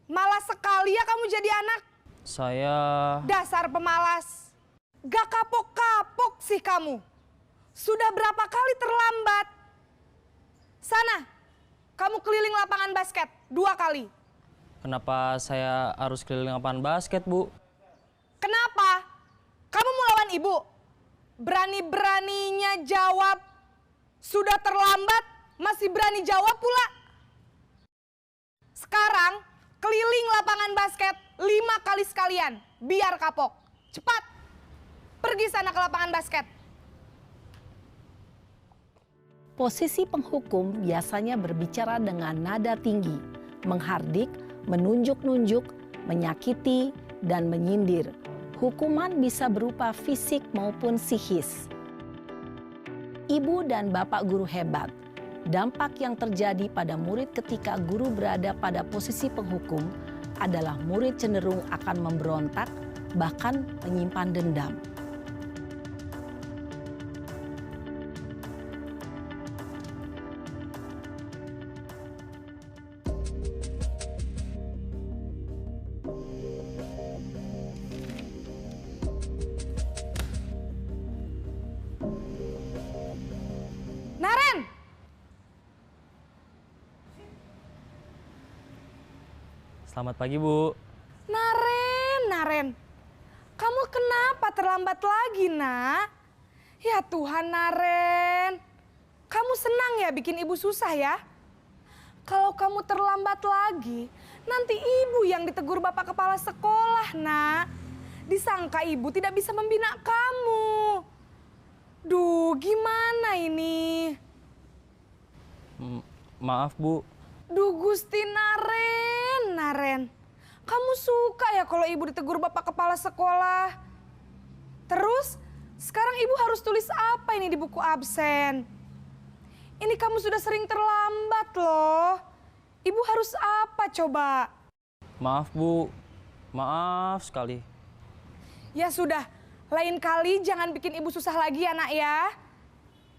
S3: Malas sekali ya kamu jadi anak.
S4: Saya...
S3: Dasar pemalas. Gak kapok-kapok sih kamu. Sudah berapa kali terlambat? Sana, kamu keliling lapangan basket 2 kali.
S4: Kenapa saya harus keliling lapangan basket, Bu?
S3: Kenapa? Kamu mau lawan ibu? Berani-beraninya jawab. Sudah terlambat, masih berani jawab pula. Sekarang, keliling lapangan basket 5 kali sekalian. Biar kapok. Cepat. Pergi sana ke lapangan basket.
S2: Posisi penghukum biasanya berbicara dengan nada tinggi, menghardik, menunjuk-nunjuk, menyakiti, dan menyindir. Hukuman bisa berupa fisik maupun psikis. Ibu dan bapak guru hebat. Dampak yang terjadi pada murid ketika guru berada pada posisi penghukum adalah murid cenderung akan memberontak, bahkan menyimpan dendam.
S3: Naren!
S4: Selamat pagi, Bu.
S3: Naren. Kamu kenapa terlambat lagi, Nak? Ya Tuhan, Naren. Kamu senang ya bikin ibu susah ya? Kalau kamu terlambat lagi, nanti ibu yang ditegur bapak kepala sekolah, Nak. Disangka ibu tidak bisa membina kamu. Duh, gimana ini?
S4: Maaf, Bu.
S3: Duh, Gusti Naren. Kamu suka ya kalau ibu ditegur bapak kepala sekolah? Terus, sekarang ibu harus tulis apa ini di buku absen? Ini kamu sudah sering terlambat loh. Ibu harus apa coba?
S4: Maaf, Bu. Maaf sekali.
S3: Ya sudah, lain kali jangan bikin ibu susah lagi ya, Nak ya.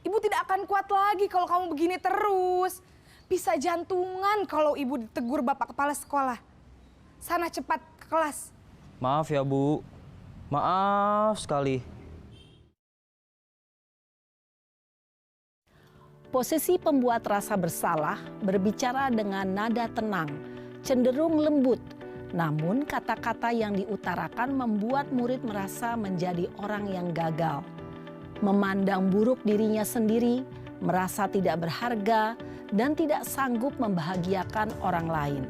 S3: Ibu tidak akan kuat lagi kalau kamu begini terus. Bisa jantungan kalau ibu ditegur bapak kepala sekolah. Sana cepat ke kelas.
S4: Maaf ya, Bu. Maaf sekali.
S2: Posisi pembuat rasa bersalah berbicara dengan nada tenang, cenderung lembut. Namun kata-kata yang diutarakan membuat murid merasa menjadi orang yang gagal. Memandang buruk dirinya sendiri, merasa tidak berharga, dan tidak sanggup membahagiakan orang lain.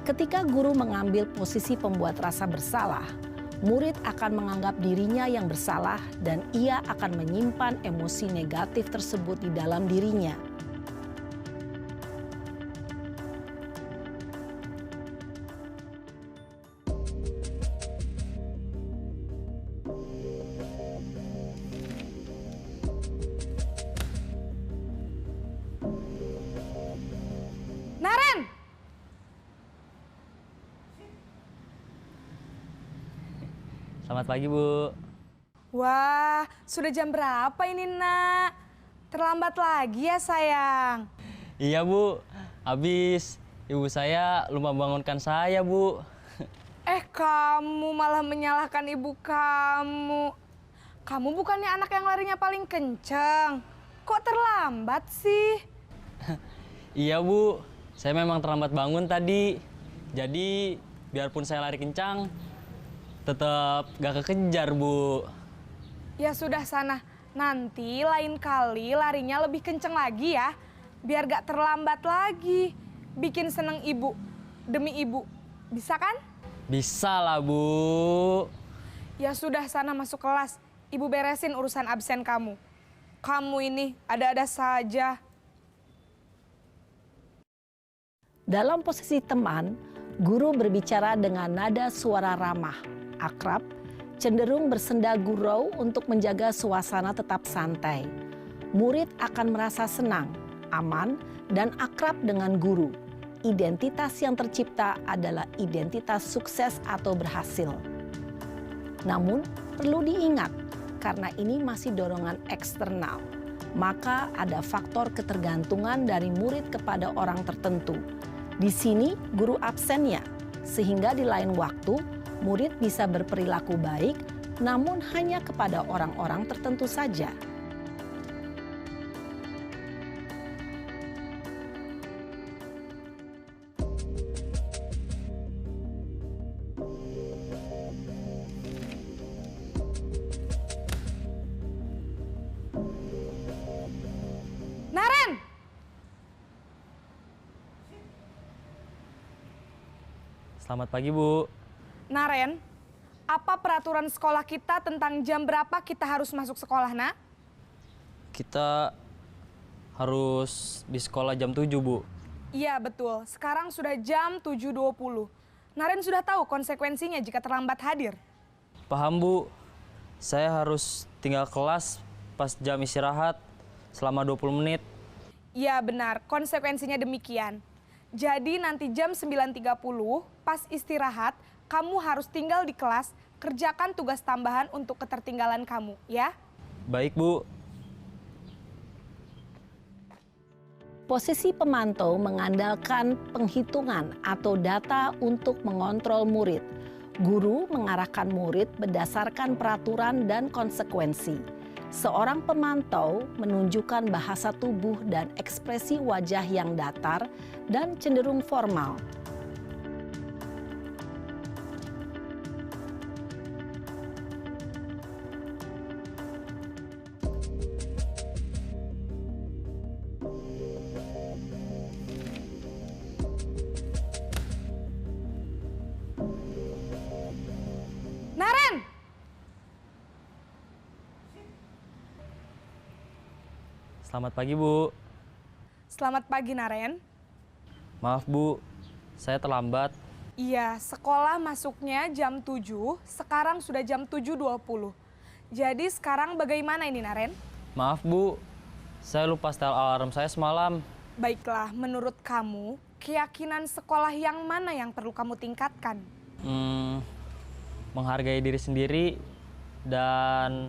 S2: Ketika guru mengambil posisi pembuat rasa bersalah, murid akan menganggap dirinya yang bersalah dan ia akan menyimpan emosi negatif tersebut di dalam dirinya.
S3: Naren!
S4: Selamat pagi, Bu.
S3: Wah, sudah jam berapa ini, Nak? Terlambat lagi ya, sayang.
S4: Iya, Bu. Habis ibu saya lupa bangunkan saya, Bu.
S3: Kamu malah menyalahkan ibu kamu. Kamu bukannya anak yang larinya paling kenceng. Kok terlambat sih?
S4: Iya, Bu. Saya memang terlambat bangun tadi. Jadi, biarpun saya lari kencang, tetap gak kekejar, Bu.
S3: Ya sudah sana, nanti lain kali larinya lebih kenceng lagi ya. Biar gak terlambat lagi. Bikin seneng ibu, demi ibu. Bisa kan?
S4: Bisa lah, Bu.
S3: Ya sudah sana masuk kelas. Ibu beresin urusan absen kamu. Kamu ini ada-ada saja.
S2: Dalam posisi teman, guru berbicara dengan nada suara ramah, akrab, cenderung bersenda gurau untuk menjaga suasana tetap santai. Murid akan merasa senang, aman, dan akrab dengan guru. Identitas yang tercipta adalah identitas sukses atau berhasil. Namun, perlu diingat, karena ini masih dorongan eksternal, maka ada faktor ketergantungan dari murid kepada orang tertentu. Di sini guru absennya, sehingga di lain waktu murid bisa berperilaku baik, namun hanya kepada orang-orang tertentu saja.
S3: Naren!
S4: Selamat pagi, Bu.
S3: Naren, apa peraturan sekolah kita tentang jam berapa kita harus masuk sekolah, Nak?
S4: Kita harus di sekolah jam 7, Bu.
S3: Iya betul, sekarang sudah jam 7.20. Naren sudah tahu konsekuensinya jika terlambat hadir.
S4: Paham Bu, saya harus tinggal kelas pas jam istirahat selama 20 menit.
S3: Ya benar, konsekuensinya demikian. Jadi nanti jam 9.30 pas istirahat, kamu harus tinggal di kelas, kerjakan tugas tambahan untuk ketertinggalan kamu, ya.
S4: Baik Bu.
S2: Posisi pemantau mengandalkan penghitungan atau data untuk mengontrol murid. Guru mengarahkan murid berdasarkan peraturan dan konsekuensi. Seorang pemantau menunjukkan bahasa tubuh dan ekspresi wajah yang datar dan cenderung formal.
S3: Naren!
S4: Selamat pagi Bu.
S3: Selamat pagi, Naren.
S4: Maaf Bu, saya terlambat.
S3: Iya, sekolah masuknya jam 7, sekarang sudah jam 7.20. Jadi sekarang bagaimana ini, Naren?
S4: Maaf Bu, saya lupa setel alarm saya semalam.
S3: Baiklah, menurut kamu, keyakinan sekolah yang mana yang perlu kamu tingkatkan?
S4: Menghargai diri sendiri dan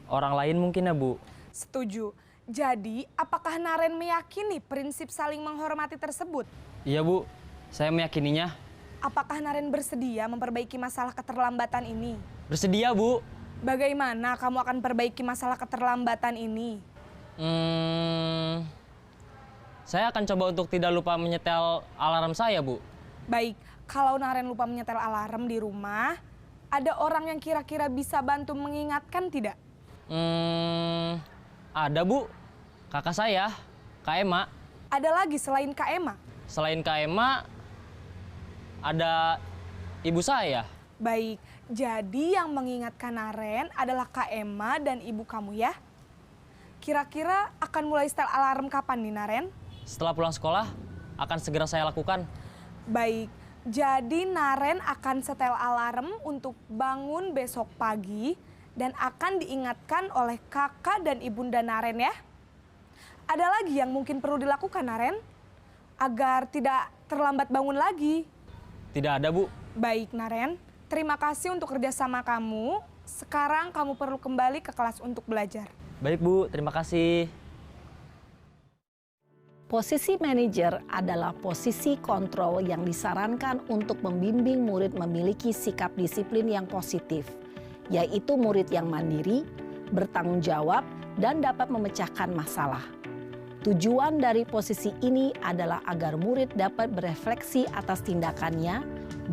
S4: orang lain mungkin ya Bu.
S3: Setuju. Jadi, apakah Naren meyakini prinsip saling menghormati tersebut?
S4: Iya Bu, saya meyakininya.
S3: Apakah Naren bersedia memperbaiki masalah keterlambatan ini?
S4: Bersedia Bu.
S3: Bagaimana kamu akan perbaiki masalah keterlambatan ini?
S4: Saya akan coba untuk tidak lupa menyetel alarm saya Bu.
S3: Baik, kalau Naren lupa menyetel alarm di rumah, ada orang yang kira-kira bisa bantu mengingatkan tidak?
S4: Ada Bu, kakak saya, Kak Ema.
S3: Ada lagi selain Kak Ema?
S4: Selain Kak Ema, ada ibu saya.
S3: Baik, jadi yang mengingatkan Naren adalah Kak Ema dan ibu kamu ya? Kira-kira akan mulai setel alarm kapan nih, Naren?
S4: Setelah pulang sekolah, akan segera saya lakukan.
S3: Baik, jadi Naren akan setel alarm untuk bangun besok pagi dan akan diingatkan oleh kakak dan ibunda Naren ya. Ada lagi yang mungkin perlu dilakukan, Naren? Agar tidak terlambat bangun lagi.
S4: Tidak ada Bu.
S3: Baik, Naren. Terima kasih untuk kerjasama kamu. Sekarang kamu perlu kembali ke kelas untuk belajar.
S4: Baik Bu, terima kasih.
S2: Posisi manajer adalah posisi kontrol yang disarankan untuk membimbing murid memiliki sikap disiplin yang positif, yaitu murid yang mandiri, bertanggung jawab, dan dapat memecahkan masalah. Tujuan dari posisi ini adalah agar murid dapat berefleksi atas tindakannya.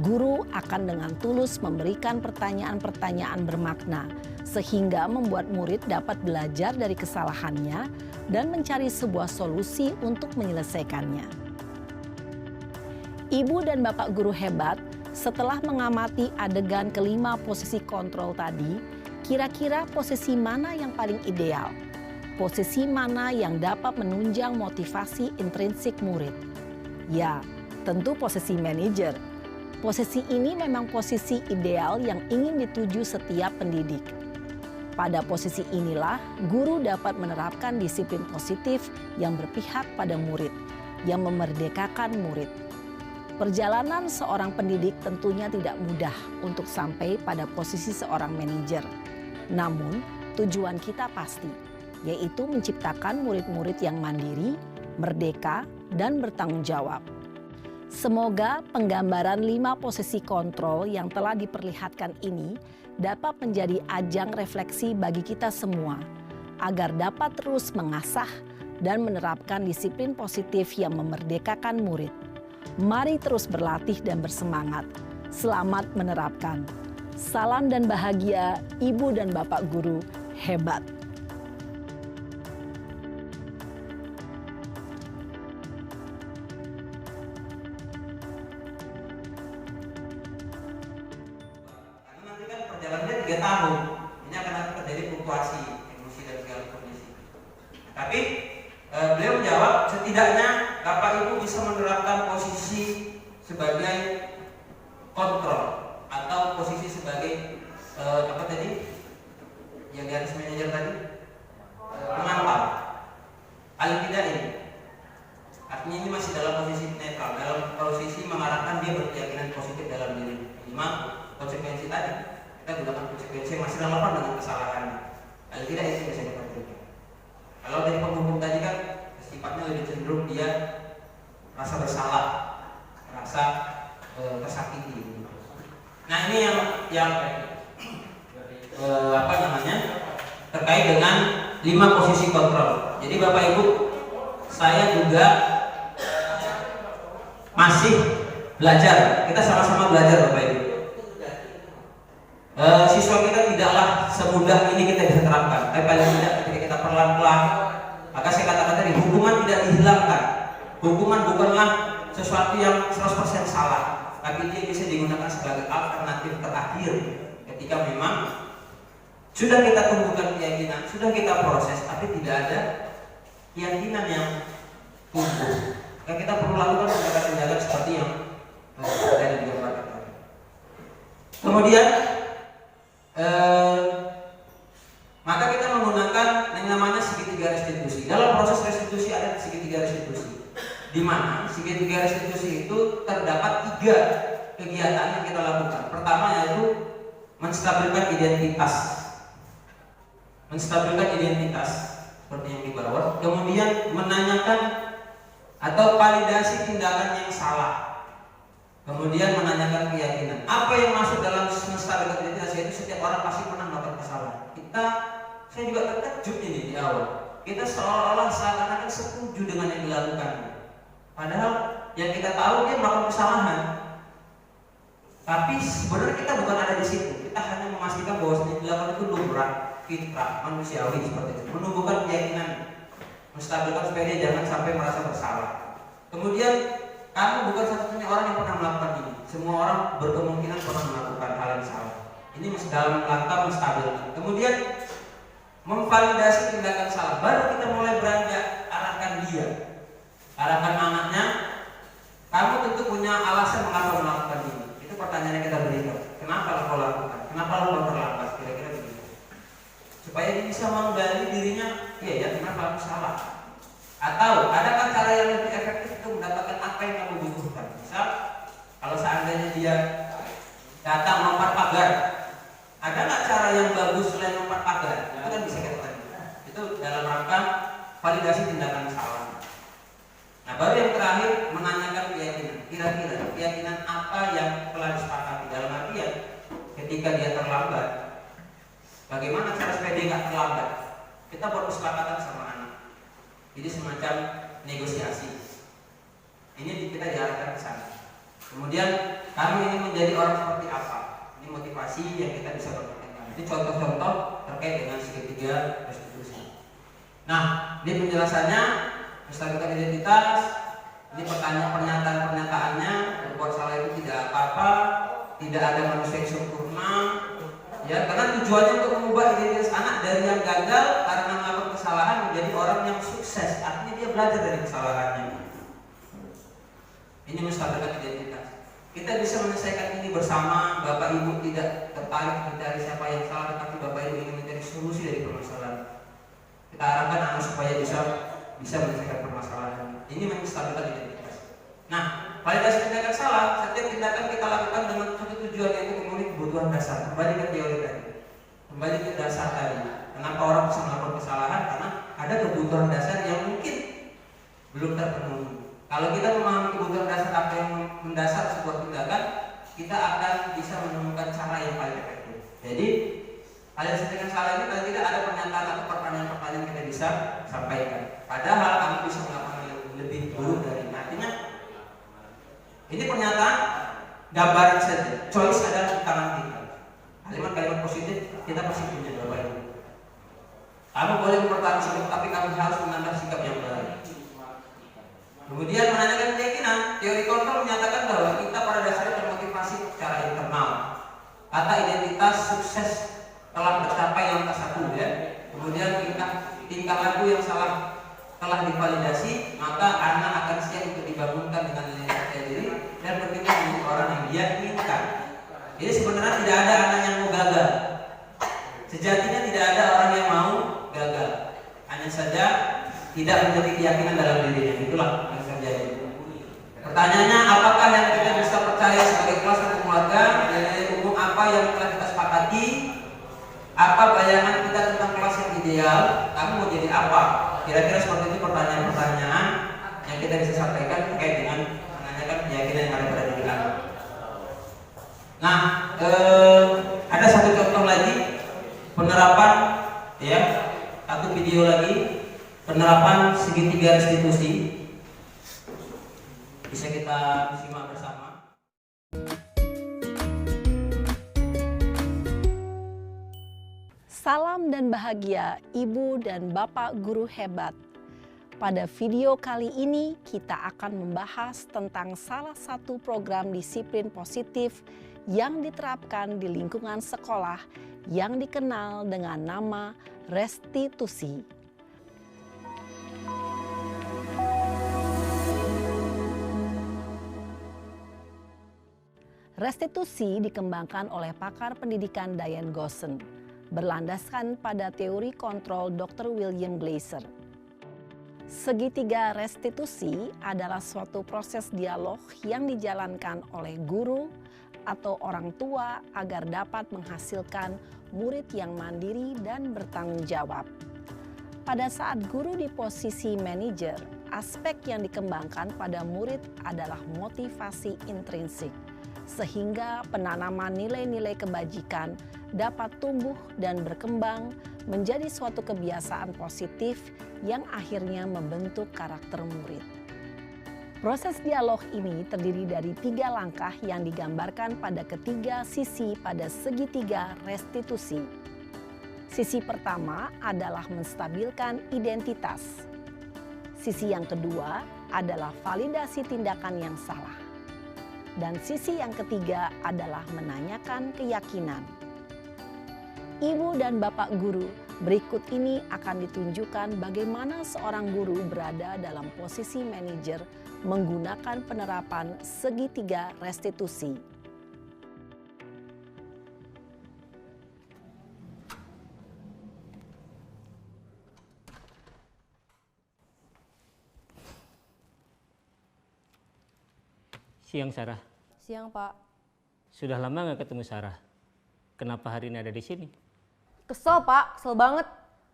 S2: Guru akan dengan tulus memberikan pertanyaan-pertanyaan bermakna, sehingga membuat murid dapat belajar dari kesalahannya dan mencari sebuah solusi untuk menyelesaikannya. Ibu dan bapak guru hebat, setelah mengamati adegan kelima posisi kontrol tadi, kira-kira posisi mana yang paling ideal? Posisi mana yang dapat menunjang motivasi intrinsik murid? Ya, tentu posisi manajer. Posisi ini memang posisi ideal yang ingin dituju setiap pendidik. Pada posisi inilah, guru dapat menerapkan disiplin positif yang berpihak pada murid, yang memerdekakan murid. Perjalanan seorang pendidik tentunya tidak mudah untuk sampai pada posisi seorang manajer. Namun, tujuan kita pasti, yaitu menciptakan murid-murid yang mandiri, merdeka, dan bertanggung jawab. Semoga penggambaran 5 posisi kontrol yang telah diperlihatkan ini dapat menjadi ajang refleksi bagi kita semua, agar dapat terus mengasah dan menerapkan disiplin positif yang memerdekakan murid. Mari terus berlatih dan bersemangat. Selamat menerapkan. Salam dan bahagia, Ibu dan Bapak Guru hebat.
S1: Jalannya 3 tahun, ini akan terjadi fluktuasi emosi dan segala kondisi. Tapi beliau menjawab, setidaknya Bapak Ibu bisa menerapkan posisi sebagai kontrol atau posisi sebagai apa tadi yang di atas manajer tadi, pengantar. Paling tidak ini, artinya ini masih dalam posisi netral, dalam posisi mengarahkan dia berkeyakinan positif dalam diri. Memang konsekuensi tadi kita gunakan konsekuensi yang masih relevan dengan kesalahannya. Paling tidak itu bisa diperhatikan. Kalau dari penghukum tadi kan sifatnya lebih cenderung dia rasa bersalah, rasa tersakiti. Nah ini yang apa namanya terkait dengan 5 posisi kontrol. Jadi Bapak Ibu, saya juga masih belajar. Kita sama-sama belajar Bapak Ibu. Siswa kita tidaklah semudah ini kita bisa terapkan. Tapi paling tidak ketika kita perlahan-lahan, maka saya katakan tadi hukuman tidak dihilangkan. Hukuman bukanlah sesuatu yang 100% salah, tapi dia bisa digunakan sebagai alternatif terakhir ketika memang sudah kita tumbuhkan keyakinan, sudah kita proses, tapi tidak ada keyakinan yang tumbuh. Maka kita perlu lakukan tindakan-tindakan seperti yang ada di gambar tadi. Kemudian maka kita menggunakan yang namanya segitiga restitusi. Dalam proses restitusi ada segitiga restitusi, di mana segitiga restitusi itu terdapat 3 kegiatan yang kita lakukan. Pertama yaitu menstabilkan identitas. Menstabilkan identitas seperti yang di bawah. Kemudian menanyakan atau validasi tindakan yang salah. Kemudian menanyakan keyakinan. Apa yang masuk dalam menstabilkan identitas itu setiap orang pasti pernah melakukan kesalahan. Saya juga terkejut ini di awal. Kita seolah-olah seakan-akan setuju dengan yang dilakukan. Padahal yang kita tahu dia melakukan kesalahan. Tapi sebenarnya kita bukan ada di situ. Kita hanya memastikan bahwa yang dilakukan itu lumrah, fitrah, manusiawi seperti itu. Menumbuhkan keyakinan, menstabilkan supaya dia jangan sampai merasa bersalah. Kemudian kamu bukan satu-satunya orang yang pernah melakukan ini. Semua orang berkemungkinan pernah melakukan hal yang salah. Ini masih dalam rangka menstabilkan. Kemudian memvalidasi tindakan salah. Baru kita mulai beranjak arahkan dia, arahkan anaknya. Kamu tentu punya alasan mengapa melakukan ini. Itu pertanyaan yang kita berikan. Kenapa lo lakukan? Kenapa lo terlambat? Kira-kira begitu. Supaya dia bisa menggali dirinya. Iya ya, kenapa aku salah? Atau adakah cara yang lebih efektif untuk mendapatkan apa yang kamu butuhkan? Misal, kalau seandainya dia datang lompat pagar, ada nggak cara yang bagus selain lompat pagar? Itu kan bisa kita tanya. Itu dalam rangka validasi tindakan salah. Nah, baru yang terakhir menanyakan keyakinan. Kira-kira keyakinan apa yang telah disepakati? Dalam artian ketika dia terlambat, bagaimana cara supaya dia nggak terlambat? Kita buat kesepakatan sama anak. Jadi semacam negosiasi. Ini kita diarahkan ke sana. Kemudian kamu ingin menjadi orang seperti apa? Ini motivasi yang kita bisa berpikirkan. Ini contoh-contoh terkait dengan segitiga restitusi. Nah, ini penjelasannya menstabilkan identitas. Ini pernyataan-pernyataannya, berbuat salah itu tidak apa-apa, tidak ada manusia yang sempurna. Ya, karena tujuannya untuk mengubah identitas anak dari yang gagal karena melakukan kesalahan menjadi orang yang sukses. Artinya dia belajar dari kesalahannya. Ini menstabilkan identitas. Kita bisa menyelesaikan ini bersama. Bapak Ibu tidak tertarik mencari siapa yang salah, tetapi Bapak Ibu ingin mencari solusi dari permasalahan. Kita arahkan anak supaya bisa menyelesaikan permasalahan. Ini menstabilkan identitas. Nah, validasi tindakan salah, setiap tindakan kita lakukan dengan satu tujuan, yaitu memenuhi kebutuhan dasar. Kembali ke teori tadi, kembali ke dasar tadi. Kenapa orang bisa melakukan kesalahan? Karena ada kebutuhan dasar yang mungkin belum terpenuhi. Kalau kita memahami kebutuhan dasar apa yang mendasar sebuah tindakan, kita akan bisa menemukan cara yang paling efektif. Jadi, validasi tindakan salah ini kalau tidak ada pernyataan atau pertanyaan-pertanyaan kita bisa sampaikan. Padahal kamu bisa melakukan lebih buruk dari ini. Artinya, ini pernyataan gambaran saja. Choice adalah di tangan kita. Kalimat-kalimat positif kita pasti punya jawaban. Kamu boleh mempertahankan sikap, tapi kamu harus menambah sikap yang baik. Kemudian menanyakan keyakinan. Teori kontrol menyatakan bahwa kita pada dasarnya termotivasi secara internal. Kata identitas sukses telah tercapai langkah 1 ya. Kemudian tingkah laku yang salah telah divalidasi, maka anak akan siap untuk dibangunkan dengan nilai percaya diri dan bertindak menjadi orang yang dia inginkan. Jadi sebenarnya tidak ada anak yang mau gagal. Sejatinya tidak ada orang yang mau gagal. Hanya saja tidak menjadi keyakinan dalam dirinya. Itulah yang terjadi. Pertanyaannya, apakah yang kita bisa percaya sebagai kelas atau keluarga? Nilai umum apa yang telah kita sepakati? Apa bayangan kita tentang kelas yang ideal? Kamu mau jadi apa? Kira-kira seperti itu pertanyaan-pertanyaan yang kita bisa sampaikan terkait dengan menanyakan keyakinan yang ada pada diri kamu. Nah, ada satu contoh lagi penerapan, ya, satu video lagi penerapan segitiga restitusi. Bisa kita simak bersama.
S2: Salam dan bahagia Ibu dan Bapak guru hebat. Pada video kali ini kita akan membahas tentang salah satu program disiplin positif yang diterapkan di lingkungan sekolah yang dikenal dengan nama restitusi. Restitusi dikembangkan oleh pakar pendidikan Diane Gosson, berlandaskan pada teori kontrol Dr. William Glasser. Segitiga restitusi adalah suatu proses dialog yang dijalankan oleh guru atau orang tua agar dapat menghasilkan murid yang mandiri dan bertanggung jawab. Pada saat guru di posisi manajer, aspek yang dikembangkan pada murid adalah motivasi intrinsik, sehingga penanaman nilai-nilai kebajikan dapat tumbuh dan berkembang menjadi suatu kebiasaan positif yang akhirnya membentuk karakter murid. Proses dialog ini terdiri dari 3 langkah yang digambarkan pada ketiga sisi pada segitiga restitusi. Sisi pertama adalah menstabilkan identitas. Sisi yang kedua adalah validasi tindakan yang salah. Dan sisi yang ketiga adalah menanyakan keyakinan. Ibu dan Bapak guru, berikut ini akan ditunjukkan bagaimana seorang guru berada dalam posisi manajer menggunakan penerapan segitiga restitusi.
S5: Siang, Sarah.
S6: Siang, Pak.
S5: Sudah lama nggak ketemu Sarah. Kenapa hari ini ada di sini?
S6: Kesel, Pak. Kesel banget.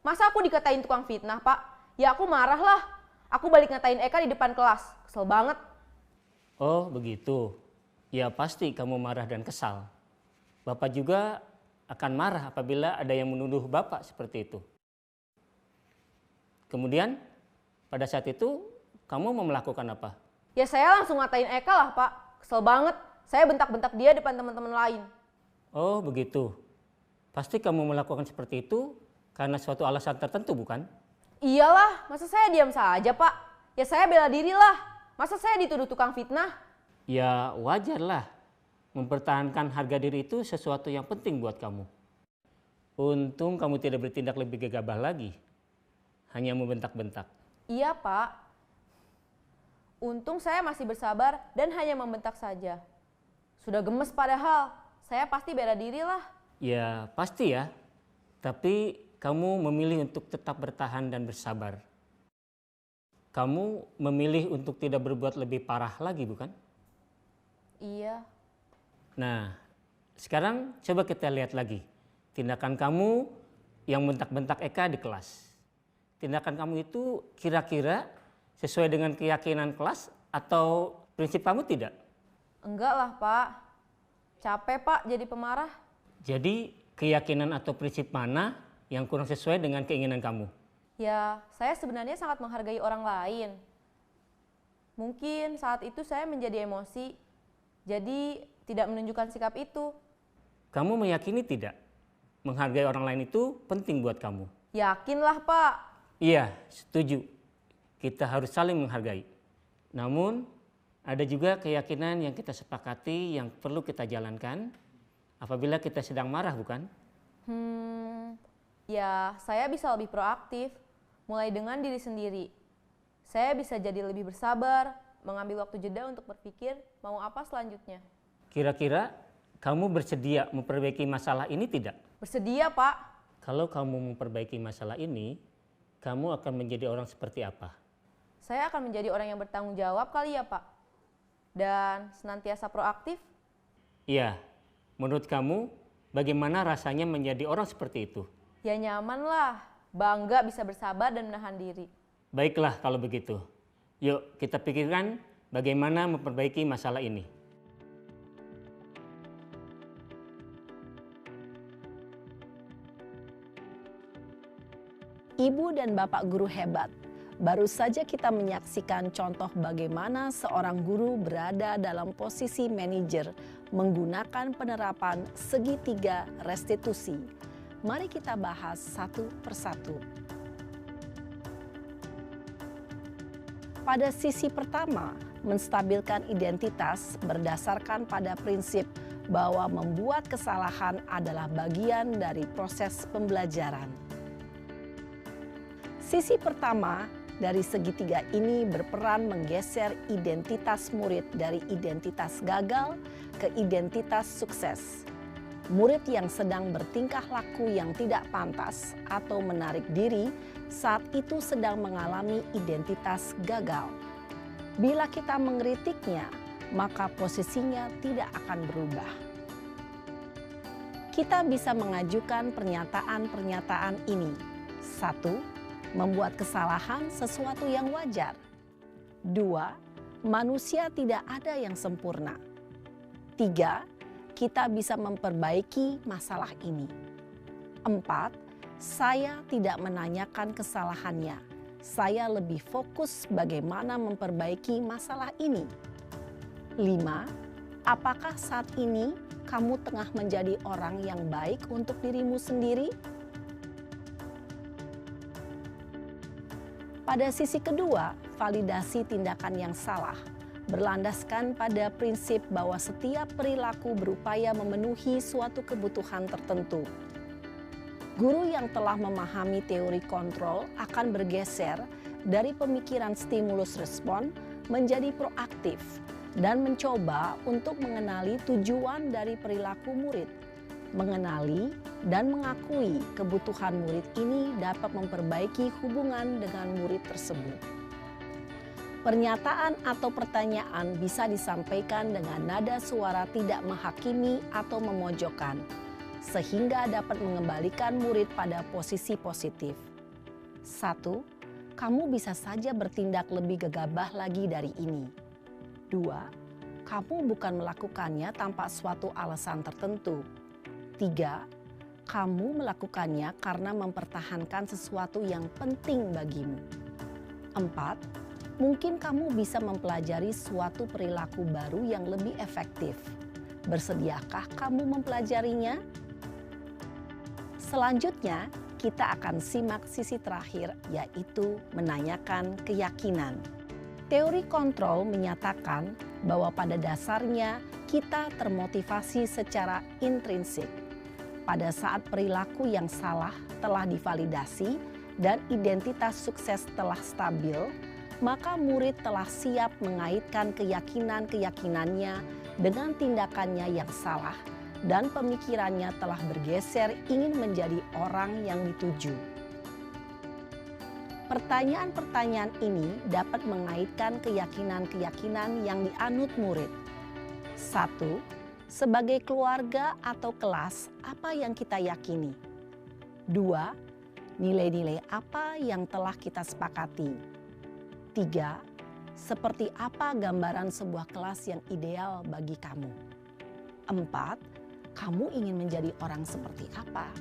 S6: Masa aku dikatain tukang fitnah, Pak? Ya aku marah lah. Aku balik ngatain Eka di depan kelas. Kesel banget.
S5: Oh, begitu. Ya pasti kamu marah dan kesal. Bapak juga akan marah apabila ada yang menuduh Bapak seperti itu. Kemudian, pada saat itu, kamu mau melakukan apa?
S6: Ya saya langsung ngatain Eka lah, Pak. Kesel banget. Saya bentak-bentak dia depan teman-teman lain.
S5: Oh, begitu. Pasti kamu melakukan seperti itu karena suatu alasan tertentu, bukan?
S6: Iyalah, masa saya diam saja, Pak? Ya saya bela diri lah. Masa saya dituduh tukang fitnah?
S5: Ya wajarlah. Mempertahankan harga diri itu sesuatu yang penting buat kamu. Untung kamu tidak bertindak lebih gegabah lagi. Hanya membentak-bentak.
S6: Iya, Pak. Untung saya masih bersabar dan hanya membentak saja. Sudah gemes padahal, saya pasti bela diri lah.
S5: Ya pasti ya, tapi kamu memilih untuk tetap bertahan dan bersabar. Kamu memilih untuk tidak berbuat lebih parah lagi, bukan?
S6: Iya.
S5: Nah, sekarang coba kita lihat lagi tindakan kamu yang bentak-bentak Eka di kelas. Tindakan kamu itu kira-kira sesuai dengan keyakinan kelas atau prinsip kamu tidak?
S6: Enggak lah, Pak. Capek, Pak, jadi pemarah.
S5: Jadi keyakinan atau prinsip mana yang kurang sesuai dengan keinginan kamu?
S6: Ya, saya sebenarnya sangat menghargai orang lain. Mungkin saat itu saya menjadi emosi, jadi tidak menunjukkan sikap itu.
S5: Kamu meyakini tidak? Menghargai orang lain itu penting buat kamu.
S6: Yakinlah, Pak.
S5: Iya, setuju. Kita harus saling menghargai. Namun, ada juga keyakinan yang kita sepakati yang perlu kita jalankan apabila kita sedang marah, bukan?
S6: Ya, saya bisa lebih proaktif, mulai dengan diri sendiri. Saya bisa jadi lebih bersabar, mengambil waktu jeda untuk berpikir mau apa selanjutnya.
S5: Kira-kira kamu bersedia memperbaiki masalah ini tidak?
S6: Bersedia, Pak.
S5: Kalau kamu memperbaiki masalah ini, kamu akan menjadi orang seperti apa?
S6: Saya akan menjadi orang yang bertanggung jawab kali ya, Pak. Dan senantiasa proaktif.
S5: Iya, menurut kamu bagaimana rasanya menjadi orang seperti itu?
S6: Ya nyaman lah, bangga bisa bersabar dan menahan diri.
S5: Baiklah kalau begitu. Yuk kita pikirkan bagaimana memperbaiki masalah ini.
S2: Ibu dan Bapak guru hebat, baru saja kita menyaksikan contoh bagaimana seorang guru berada dalam posisi manajer menggunakan penerapan segitiga restitusi. Mari kita bahas satu persatu. Pada sisi pertama, menstabilkan identitas berdasarkan pada prinsip bahwa membuat kesalahan adalah bagian dari proses pembelajaran. Sisi pertama dari segitiga ini berperan menggeser identitas murid dari identitas gagal ke identitas sukses. Murid yang sedang bertingkah laku yang tidak pantas atau menarik diri saat itu sedang mengalami identitas gagal. Bila kita mengkritiknya, maka posisinya tidak akan berubah. Kita bisa mengajukan pernyataan-pernyataan ini. 1. Membuat kesalahan sesuatu yang wajar. 2. Manusia tidak ada yang sempurna. 3. Kita bisa memperbaiki masalah ini. 4. Saya tidak menanyakan kesalahannya. Saya lebih fokus bagaimana memperbaiki masalah ini. 5. Apakah saat ini kamu tengah menjadi orang yang baik untuk dirimu sendiri? Pada sisi kedua, validasi tindakan yang salah berlandaskan pada prinsip bahwa setiap perilaku berupaya memenuhi suatu kebutuhan tertentu. Guru yang telah memahami teori kontrol akan bergeser dari pemikiran stimulus respon menjadi proaktif dan mencoba untuk mengenali tujuan dari perilaku murid. Mengenali dan mengakui kebutuhan murid ini dapat memperbaiki hubungan dengan murid tersebut. Pernyataan atau pertanyaan bisa disampaikan dengan nada suara tidak menghakimi atau memojokkan, sehingga dapat mengembalikan murid pada posisi positif. 1. Kamu bisa saja bertindak lebih gegabah lagi dari ini. 2. Kamu bukan melakukannya tanpa suatu alasan tertentu. 3. Kamu melakukannya karena mempertahankan sesuatu yang penting bagimu. 4. Mungkin kamu bisa mempelajari suatu perilaku baru yang lebih efektif. Bersediakah kamu mempelajarinya? Selanjutnya, kita akan simak sisi terakhir, yaitu menanyakan keyakinan. Teori kontrol menyatakan bahwa pada dasarnya kita termotivasi secara intrinsik. Pada saat perilaku yang salah telah divalidasi dan identitas sukses telah stabil, maka murid telah siap mengaitkan keyakinan-keyakinannya dengan tindakannya yang salah dan pemikirannya telah bergeser ingin menjadi orang yang dituju. Pertanyaan-pertanyaan ini dapat mengaitkan keyakinan-keyakinan yang dianut murid. 1. Sebagai keluarga atau kelas, apa yang kita yakini? 2. Nilai-nilai apa yang telah kita sepakati? 3. Seperti apa gambaran sebuah kelas yang ideal bagi kamu? 4. Kamu ingin menjadi orang seperti apa?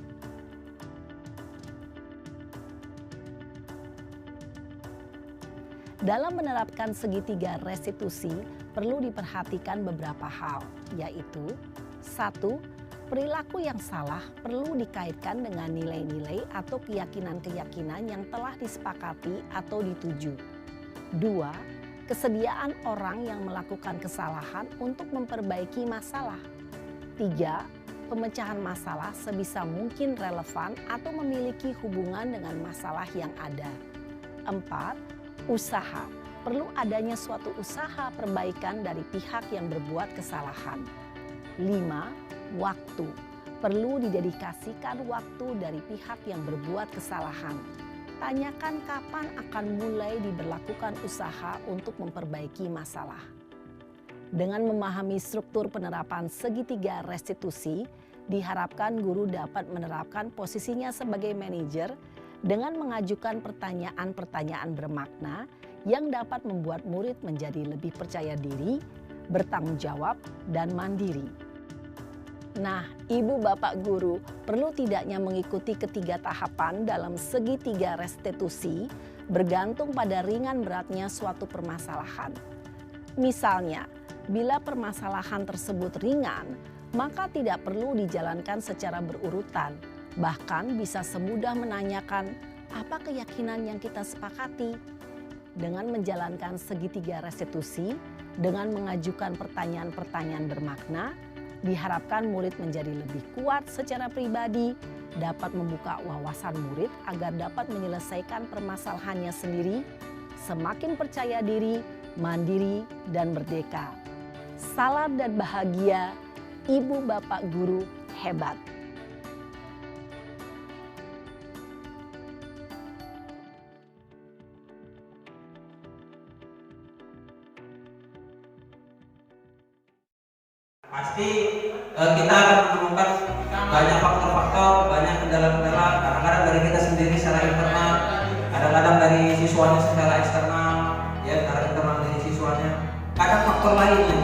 S2: Dalam menerapkan segitiga restitusi, perlu diperhatikan beberapa hal, yaitu 1. Perilaku yang salah perlu dikaitkan dengan nilai-nilai atau keyakinan-keyakinan yang telah disepakati atau dituju. 2. Kesediaan orang yang melakukan kesalahan untuk memperbaiki masalah. 3. Pemecahan masalah sebisa mungkin relevan atau memiliki hubungan dengan masalah yang ada. 4. Usaha. Perlu adanya suatu usaha perbaikan dari pihak yang berbuat kesalahan. 5. Waktu. Perlu didedikasikan waktu dari pihak yang berbuat kesalahan. Tanyakan kapan akan mulai diberlakukan usaha untuk memperbaiki masalah. Dengan memahami struktur penerapan segitiga restitusi, diharapkan guru dapat menerapkan posisinya sebagai manajer dengan mengajukan pertanyaan-pertanyaan bermakna yang dapat membuat murid menjadi lebih percaya diri, bertanggung jawab, dan mandiri. Nah, Ibu Bapak Guru perlu tidaknya mengikuti ketiga tahapan dalam segitiga restitusi bergantung pada ringan beratnya suatu permasalahan. Misalnya, bila permasalahan tersebut ringan, maka tidak perlu dijalankan secara berurutan. Bahkan bisa semudah menanyakan apa keyakinan yang kita sepakati. Dengan menjalankan segitiga restitusi, dengan mengajukan pertanyaan-pertanyaan bermakna, diharapkan murid menjadi lebih kuat secara pribadi, dapat membuka wawasan murid agar dapat menyelesaikan permasalahannya sendiri, semakin percaya diri, mandiri, dan merdeka. Salam dan bahagia, Ibu Bapak Guru hebat.
S1: Pasti kita akan menemukan banyak faktor-faktor, banyak kendala-kendala. Kadang-kadang dari kita sendiri secara internal, kadang-kadang dari siswanya secara eksternal, ya secara internal dari siswanya. Kadang faktor lainnya,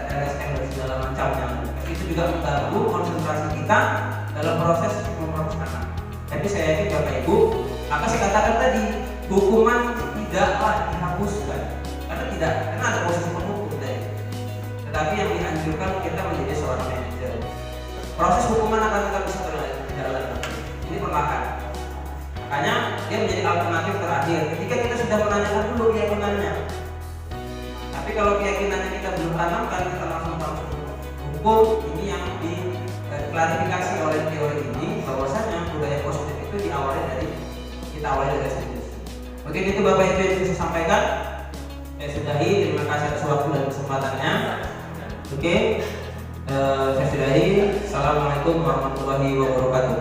S1: LSM dan segala macamnya. Itu juga mengganggu konsentrasi kita dalam proses memproses anak. Tapi saya yakin Bapak Ibu, apa saya katakan tadi, hukuman tidaklah dihapuskan, karena ada posisi penghukum tadi. Tetapi yang dianjurkan kita menjadi seorang manajer. Proses hukuman akan tetap bisa berjalan. Ini perlahan. Makanya dia menjadi alternatif terakhir. Ketika kita sudah menanyakan dulu keyakinannya. Tapi kalau keyakinannya kita belum tanamkan, kita langsung hukum. Ini yang diklarifikasi oleh teori ini, bahwasanya budaya positif itu kita awali dari restitusi. Mungkin itu Bapak Ibu yang bisa sampaikan. Saya sudahi. Terima kasih atas waktu dan kesempatannya. Oke, saya sudahi. Assalamualaikum warahmatullahi wabarakatuh.